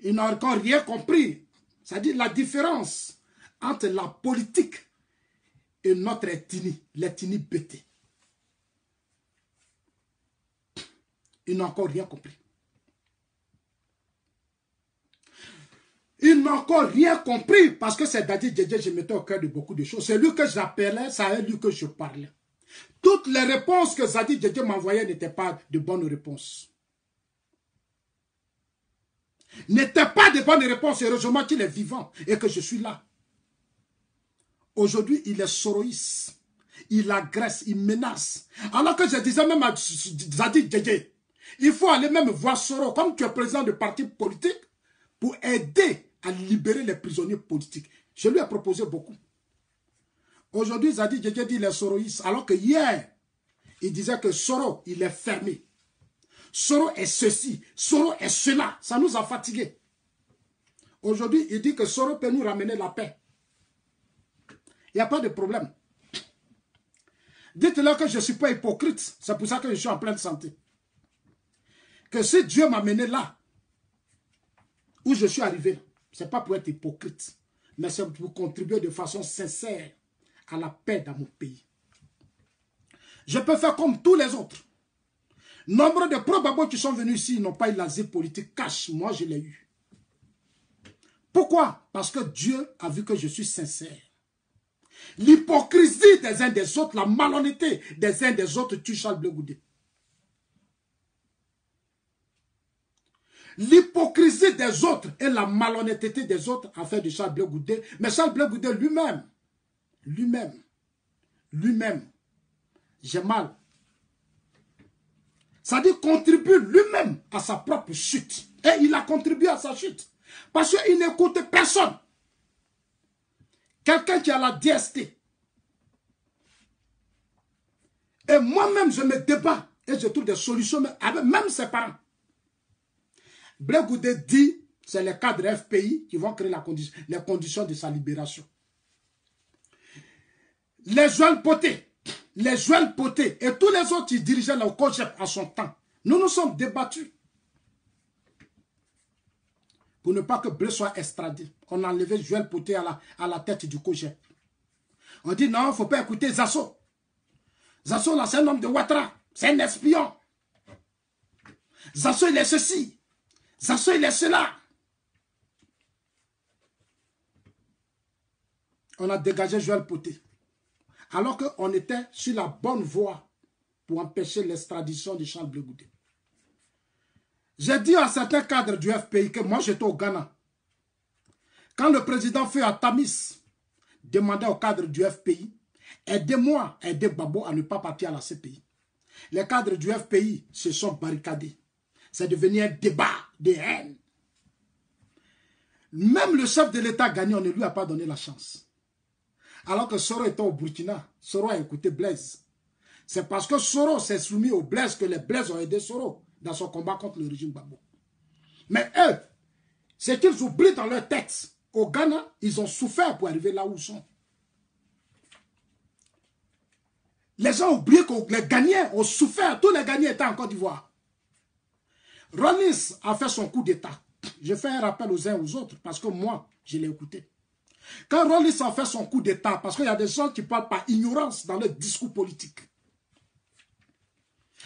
Ils n'ont encore rien compris. C'est-à-dire la différence entre la politique et notre ethnie, l'ethnie bêtée. Ils n'ont encore rien compris. Ils n'ont encore rien compris parce que c'est Dadi Djedje, je mettais au cœur de beaucoup de choses. C'est lui que j'appelais, c'est à lui que je parlais. Toutes les réponses que Zadi Djedje m'envoyait n'étaient pas de bonnes réponses. N'étaient pas de bonnes réponses. Heureusement qu'il est vivant et que je suis là. Aujourd'hui, il est soroïste. Il agresse, il menace. Alors que je disais même à Zadi Djedje, il faut aller même voir Soro, comme tu es président de parti politique, pour aider à libérer les prisonniers politiques. Je lui ai proposé beaucoup. Aujourd'hui, Zadi Djedje dit qu'il est soroïste, alors que hier, il disait que Soro, il est fermé. Soro est ceci, Soro est cela. Ça nous a fatigués. Aujourd'hui, il dit que Soro peut nous ramener la paix. Il n'y a pas de problème. Dites-leur que je ne suis pas hypocrite. C'est pour ça que je suis en pleine santé. Que si Dieu m'a mené là, où je suis arrivé, ce n'est pas pour être hypocrite, mais c'est pour contribuer de façon sincère à la paix dans mon pays. Je peux faire comme tous les autres. Nombre de pro-babos qui sont venus ici n'ont pas eu l'asile politique cash. Moi, je l'ai eu. Pourquoi? Parce que Dieu a vu que je suis sincère. L'hypocrisie des uns des autres, la malhonnêteté des uns des autres tue Charles Blé Goudé. L'hypocrisie des autres et la malhonnêteté des autres a fait de Charles Blé Goudé. Mais Charles Blé Goudé lui-même, j'ai mal. Ça dit contribue lui-même à sa propre chute. Et il a contribué à sa chute. Parce qu'il n'écoute personne. Quelqu'un qui a la DST. Et moi-même, je me débat et je trouve des solutions avec même ses parents. Blé Goudé dit, c'est les cadres FPI qui vont créer les conditions de sa libération. Les Joël Poté et tous les autres qui dirigeaient le COJEP à son temps, nous nous sommes débattus pour ne pas que Blé soit extradé. On a enlevé Joël Poté à la tête du COJEP. On dit non, il ne faut pas écouter Zasso. Zasso, là, c'est un homme de Ouattara. C'est un espion. Zasso, il est ceci. Zasso, il est cela. On a dégagé Joël Poté. Alors qu'on était sur la bonne voie pour empêcher l'extradition de Charles Blé Goudé. J'ai dit à certains cadres du FPI que moi j'étais au Ghana. Quand le président Feu Tamis demandait aux cadres du FPI, aidez-moi, aidez Babo à ne pas partir à la CPI. Les cadres du FPI se sont barricadés. C'est devenu un débat de haine. Même le chef de l'État gagné, on ne lui a pas donné la chance. Alors que Soro était au Burkina, Soro a écouté Blaise. C'est parce que Soro s'est soumis au Blaise que les Blaise ont aidé Soro dans son combat contre le régime Gbagbo. Mais eux, c'est qu'ils oublient dans leur tête. Au Ghana, ils ont souffert pour arriver là où ils sont. Les gens ont oublié que les Ghanéens ont souffert. Tous les Ghanéens étaient en Côte d'Ivoire. Rollins a fait son coup d'État. Je fais un rappel aux uns aux autres parce que moi, je l'ai écouté. Quand Rollins a fait son coup d'État, parce qu'il y a des gens qui parlent par ignorance dans leur discours politique.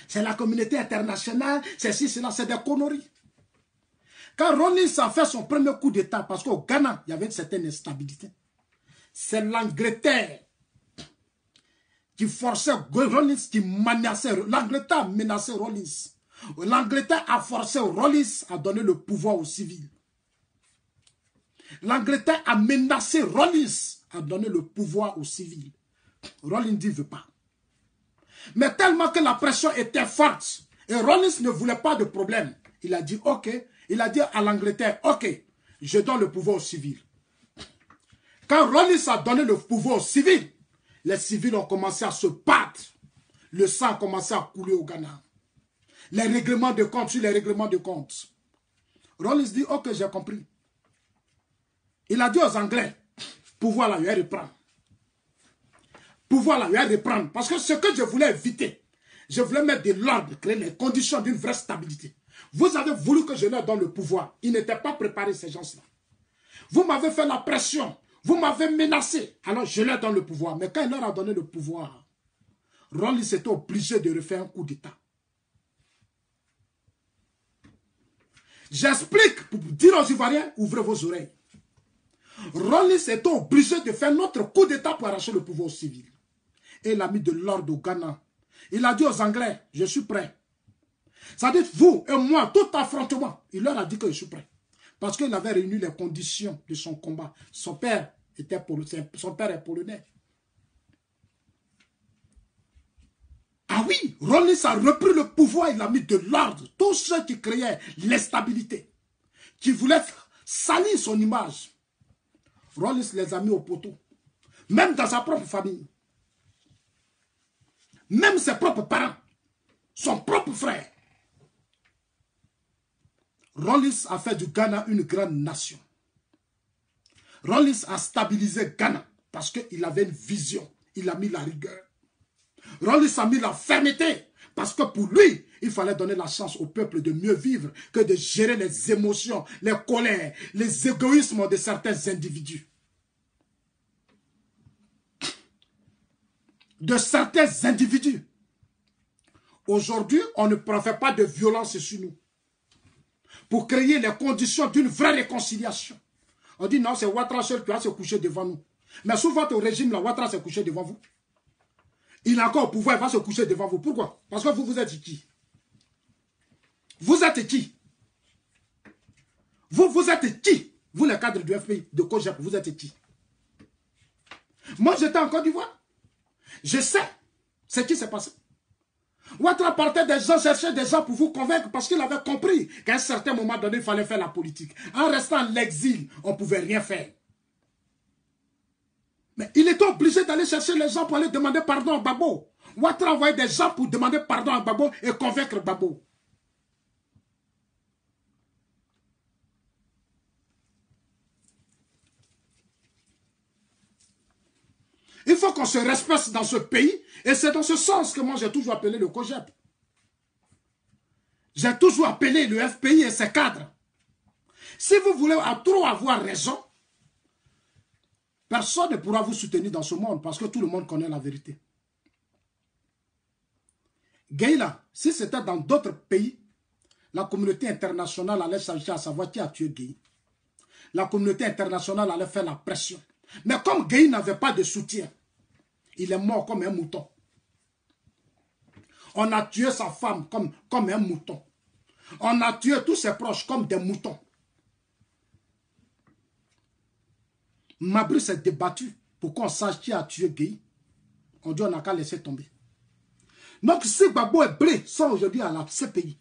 C'est la communauté internationale, c'est ci, c'est là, c'est des conneries. Quand Rawlings a fait son premier coup d'État, parce qu'au Ghana, il y avait une certaine instabilité, c'est l'Angleterre qui forçait Rawlings, qui menaçait. L'Angleterre a menacé Rawlings. L'Angleterre a forcé Rawlings à donner le pouvoir aux civils. L'Angleterre a menacé Rawlings à donner le pouvoir aux civils. Rawlings dit, veut pas. Mais tellement que la pression était forte, et Rawlings ne voulait pas de problème, il a dit, ok, il a dit à l'Angleterre, ok, je donne le pouvoir aux civils. Quand Rawlings a donné le pouvoir aux civils, les civils ont commencé à se battre. Le sang a commencé à couler au Ghana. Les règlements de compte sur les règlements de compte. Rawlings dit, ok, j'ai compris. Il a dit aux Anglais, pouvoir là, il va reprendre. Pouvoir là, il va reprendre. Parce que ce que je voulais éviter, je voulais mettre de l'ordre, créer les conditions d'une vraie stabilité. Vous avez voulu que je leur donne le pouvoir. Ils n'étaient pas préparés, ces gens-là. Vous m'avez fait la pression. Vous m'avez menacé. Alors je leur donne le pouvoir. Mais quand il leur a donné le pouvoir, Rawlings était obligé de refaire un coup d'État. J'explique pour dire aux Ivoiriens, ouvrez vos oreilles. Rawlings était obligé de faire notre coup d'État pour arracher le pouvoir civil. Et il a mis de l'ordre au Ghana. Il a dit aux Anglais, je suis prêt. Ça dit, vous et moi, tout affrontement. Il leur a dit que je suis prêt. Parce qu'il avait réuni les conditions de son combat. Son père est polonais. Ah oui, Rawlings a repris le pouvoir, il a mis de l'ordre. Tous ceux qui créaient l'instabilité, qui voulaient salir son image, Rawlings les a mis au poteau. Même dans sa propre famille. Même ses propres parents. Son propre frère. Rawlings a fait du Ghana une grande nation. Rawlings a stabilisé Ghana parce qu'il avait une vision. Il a mis la rigueur. Rawlings a mis la fermeté parce que pour lui, il fallait donner la chance au peuple de mieux vivre que de gérer les émotions, les colères, les égoïsmes de certains individus. De certains individus. Aujourd'hui, on ne profite pas de violence sur nous. Pour créer les conditions d'une vraie réconciliation. On dit non, c'est Ouattara seul qui va se coucher devant nous. Mais sous votre régime, là, Ouattara s'est couché devant vous. Il a encore au pouvoir, il va se coucher devant vous. Pourquoi? Parce que vous êtes qui? Vous êtes qui? Vous êtes qui? Vous, les cadres du FPI, de COJEP, vous êtes qui? Moi, j'étais en Côte d'Ivoire. Je sais ce qui s'est passé. Ouattara partait des gens, cherchait des gens pour vous convaincre parce qu'il avait compris qu'à un certain moment donné, il fallait faire la politique. En restant à l'exil, on ne pouvait rien faire. Mais il était obligé d'aller chercher les gens pour aller demander pardon à Gbagbo. Ouattara envoyait des gens pour demander pardon à Gbagbo et convaincre Gbagbo. Il faut qu'on se respecte dans ce pays et c'est dans ce sens que moi j'ai toujours appelé le COJEP. J'ai toujours appelé le FPI et ses cadres. Si vous voulez trop avoir raison, personne ne pourra vous soutenir dans ce monde parce que tout le monde connaît la vérité. Gueye, si c'était dans d'autres pays, la communauté internationale allait chercher à savoir qui a tué Gueye. La communauté internationale allait faire la pression. Mais comme Gueye n'avait pas de soutien, il est mort comme un mouton. On a tué sa femme comme un mouton. On a tué tous ses proches comme des moutons. Mabry s'est débattu pour qu'on sache qui a tué Gueye. On dit on n'a qu'à laisser tomber. Donc si Gbagbo et Blé sont aujourd'hui à la CPI,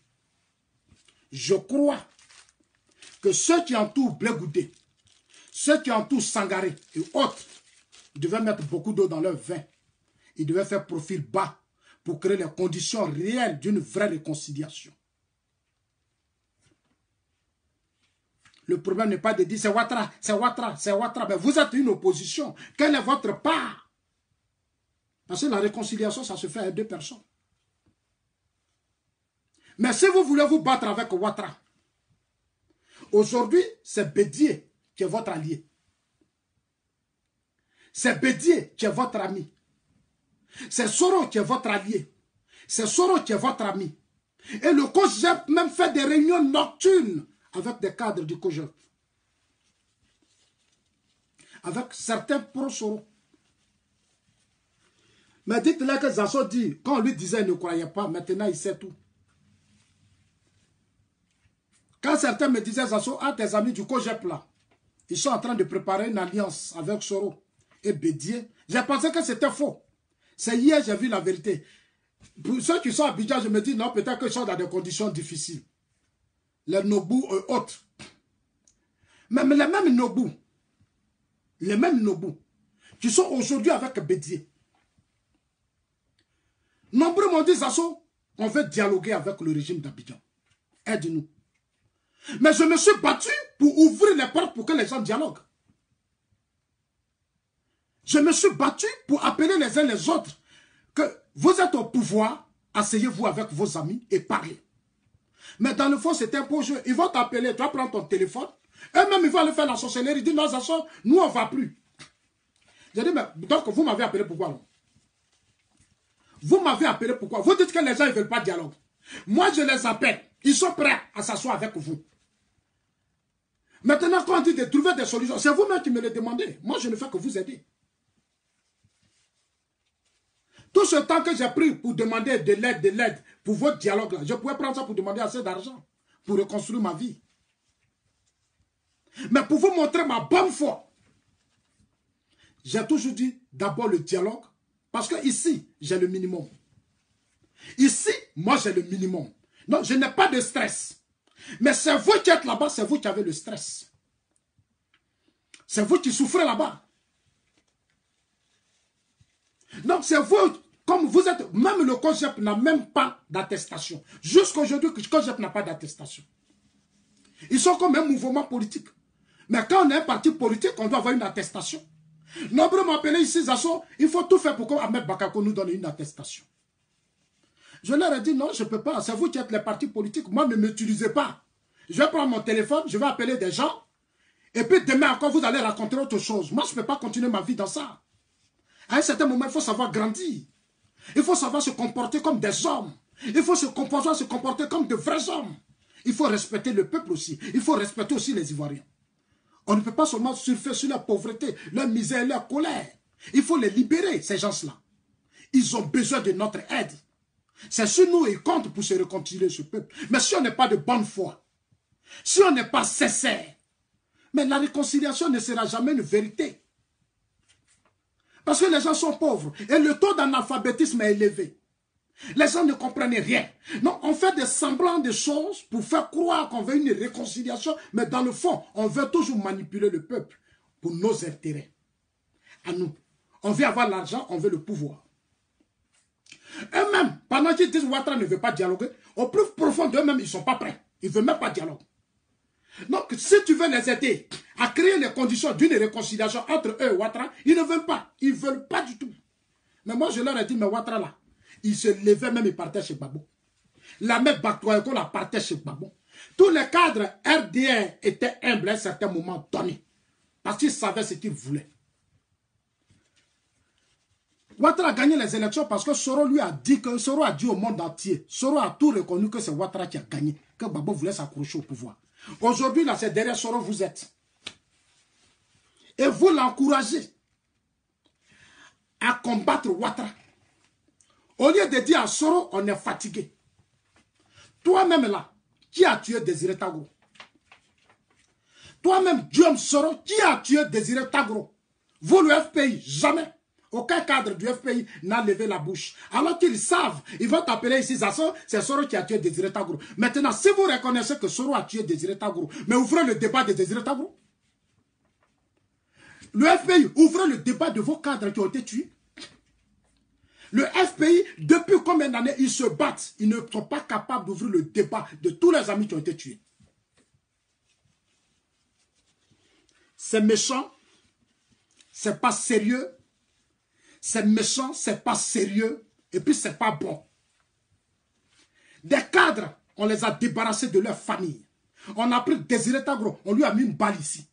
je crois que ceux qui entourent Blé Goudé, ceux qui entourent Sangaré et autres, devaient mettre beaucoup d'eau dans leur vin. Ils devaient faire profil bas pour créer les conditions réelles d'une vraie réconciliation. Le problème n'est pas de dire c'est Ouattara, c'est Ouattara, c'est Ouattara. Mais vous êtes une opposition. Quelle est votre part? Parce que la réconciliation, ça se fait à deux personnes. Mais si vous voulez vous battre avec Ouattara, aujourd'hui, c'est Bédié qui est votre allié. C'est Bédié qui est votre ami. C'est Soro qui est votre allié. C'est Soro qui est votre ami. Et le COJEP même fait des réunions nocturnes avec des cadres du COJEP, avec certains pro-Soro. Mais dites-leur que Zasso dit, quand on lui disait qu'il ne croyait pas, maintenant il sait tout. Quand certains me disaient, Zasso, ah, tes amis du COJEP là, ils sont en train de préparer une alliance avec Soro et Bédier. J'ai pensé que c'était faux. C'est hier j'ai vu la vérité. Pour ceux qui sont à Abidjan, je me dis, non, peut-être qu'ils sont dans des conditions difficiles. Les Nobou et autres. Même les mêmes Nobou, qui sont aujourd'hui avec Bédier. Nombreux m'ont dit, Zasso, on veut dialoguer avec le régime d'Abidjan. Aide-nous. Mais je me suis battu pour ouvrir les portes pour que les gens dialoguent. Je me suis battu pour appeler les uns les autres que vous êtes au pouvoir, asseyez-vous avec vos amis et parlez. Mais dans le fond, c'est un beau jeu. Ils vont t'appeler, tu vas prendre ton téléphone. Eux-mêmes, ils vont aller faire la sorcellerie. Ils disent, non, Zasso, nous, on ne va plus. J'ai dit, mais donc, vous m'avez appelé pourquoi non? Vous m'avez appelé pourquoi? Vous dites que les gens ne veulent pas de dialogue. Moi, je les appelle. Ils sont prêts à s'asseoir avec vous. Maintenant, quand on dit de trouver des solutions, c'est vous-même qui me le demandez. Moi, je ne fais que vous aider. Tout ce temps que j'ai pris pour demander de l'aide pour votre dialogue là, je pouvais prendre ça pour demander assez d'argent, pour reconstruire ma vie. Mais pour vous montrer ma bonne foi, j'ai toujours dit d'abord le dialogue, parce que ici, j'ai le minimum. Ici, moi j'ai le minimum. Non, je n'ai pas de stress. Mais c'est vous qui êtes là-bas, c'est vous qui avez le stress. C'est vous qui souffrez là-bas. Donc c'est vous, comme vous êtes, même le COJEP n'a même pas d'attestation. Jusqu'à aujourd'hui, le COJEP n'a pas d'attestation. Ils sont comme un mouvement politique. Mais quand on est un parti politique, on doit avoir une attestation. Nombreux m'ont appelé ici, Zasso, il faut tout faire pour qu'Ahmed Bakako nous donne une attestation. Je leur ai dit non, je ne peux pas. C'est vous qui êtes les partis politiques. Moi, ne m'utilisez pas. Je vais prendre mon téléphone, je vais appeler des gens. Et puis demain encore, vous allez raconter autre chose. Moi, je ne peux pas continuer ma vie dans ça. À un certain moment, il faut savoir grandir. Il faut savoir se comporter comme des hommes. Il faut se comporter comme de vrais hommes. Il faut respecter le peuple aussi. Il faut respecter aussi les Ivoiriens. On ne peut pas seulement surfer sur leur pauvreté, leur misère, leur colère. Il faut les libérer, ces gens-là. Ils ont besoin de notre aide. C'est sur nous qu'ils comptent pour se réconcilier ce peuple. Mais si on n'est pas de bonne foi, si on n'est pas sincère, mais la réconciliation ne sera jamais une vérité. Parce que les gens sont pauvres et le taux d'analphabétisme est élevé. Les gens ne comprennent rien. Non, on fait des semblants de choses pour faire croire qu'on veut une réconciliation, mais dans le fond, on veut toujours manipuler le peuple pour nos intérêts. À nous. On veut avoir l'argent, on veut le pouvoir. Eux-mêmes, pendant qu'ils disent Ouattara ne veut pas dialoguer, au plus profond d'eux-mêmes, ils ne sont pas prêts. Ils ne veulent même pas dialoguer. Donc, si tu veux les aider à créer les conditions d'une réconciliation entre eux et Ouattara, ils ne veulent pas. Ils ne veulent pas du tout. Mais moi, je leur ai dit, mais Ouattara là, il se levait même, il partait chez Gbagbo. La même Baktoyeko la partait chez Gbagbo. Tous les cadres RDR étaient humbles à un certain moment donné. Parce qu'ils savaient ce qu'ils voulaient. Ouattara a gagné les élections parce que Soro lui a dit que Soro a dit au monde entier. Soro a tout reconnu que c'est Ouattara qui a gagné. Que Gbagbo voulait s'accrocher au pouvoir. Aujourd'hui, là, c'est derrière Soro vous êtes. Et vous l'encouragez à combattre Ouattara. Au lieu de dire à Soro, on est fatigué. Toi-même là, qui a tué Désiré Tagro? Toi-même, Guillaume Soro, qui a tué Désiré Tagro? Vous, le FPI, jamais. Aucun cadre du FPI n'a levé la bouche. Alors qu'ils savent, ils vont t'appeler ici, c'est Soro qui a tué Désiré Tagro. Maintenant, si vous reconnaissez que Soro a tué Désiré Tagro, mais ouvrez le débat de Désiré Tagro. Le FPI, ouvrez le débat de vos cadres qui ont été tués. Le FPI, depuis combien d'années, ils se battent. Ils ne sont pas capables d'ouvrir le débat de tous les amis qui ont été tués. C'est méchant. C'est pas sérieux. C'est méchant, c'est pas sérieux. Et puis, c'est pas bon. Des cadres, on les a débarrassés de leur famille. On a pris Désiré Tagro, on lui a mis une balle ici.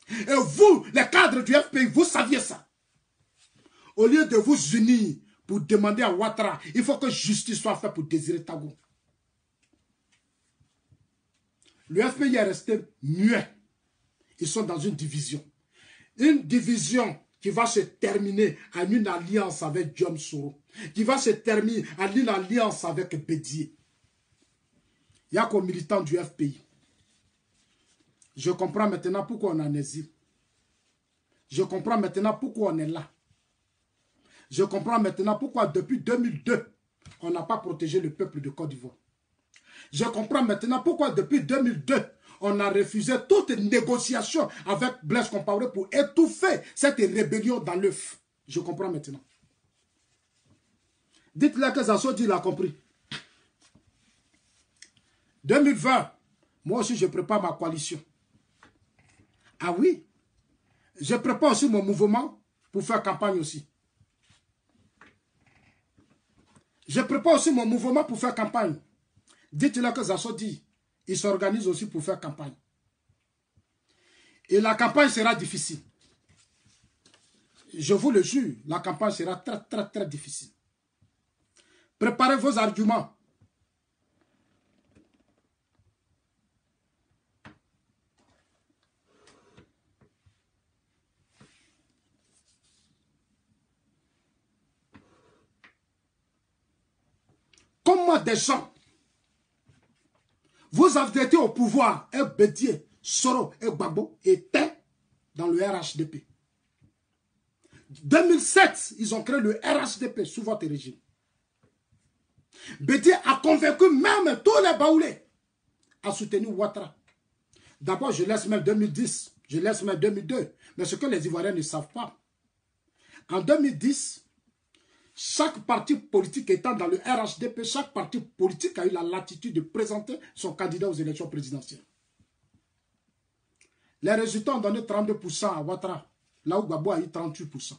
Et vous, les cadres du FPI, vous saviez ça. Au lieu de vous unir pour demander à Ouattara, il faut que justice soit faite pour Désiré Tagro. Le FPI est resté muet. Ils sont dans une division. Une division qui va se terminer en une alliance avec Diom Soro, qui va se terminer en une alliance avec Bédié. Il y a qu'aux militants du FPI. Je comprends maintenant pourquoi on est en exil. Je comprends maintenant pourquoi on est là. Je comprends maintenant pourquoi depuis 2002, on n'a pas protégé le peuple de Côte d'Ivoire. Je comprends maintenant pourquoi depuis 2002, on a refusé toute négociation avec Blaise Compaoré pour étouffer cette rébellion dans l'œuf. Je comprends maintenant. Dites-le que Zassodi l'a compris. 2020, moi aussi je prépare ma coalition. Ah oui, je prépare aussi mon mouvement pour faire campagne aussi. Je prépare aussi mon mouvement pour faire campagne. Dites-le que Zassodi, il s'organise aussi pour faire campagne. Et la campagne sera difficile. Je vous le jure, la campagne sera très, très, très difficile. Préparez vos arguments. Comment des gens, vous avez été au pouvoir, et Bédié, Soro et Gbagbo étaient dans le RHDP. 2007, ils ont créé le RHDP sous votre régime. Bédié a convaincu même tous les Baoulés à soutenir Ouattara. D'abord, je laisse même 2010, je laisse même 2002. Mais ce que les Ivoiriens ne savent pas, en 2010, chaque parti politique étant dans le RHDP, chaque parti politique a eu la latitude de présenter son candidat aux élections présidentielles. Les résultats ont donné 32% à Ouattara, là où Gbagbo a eu 38%.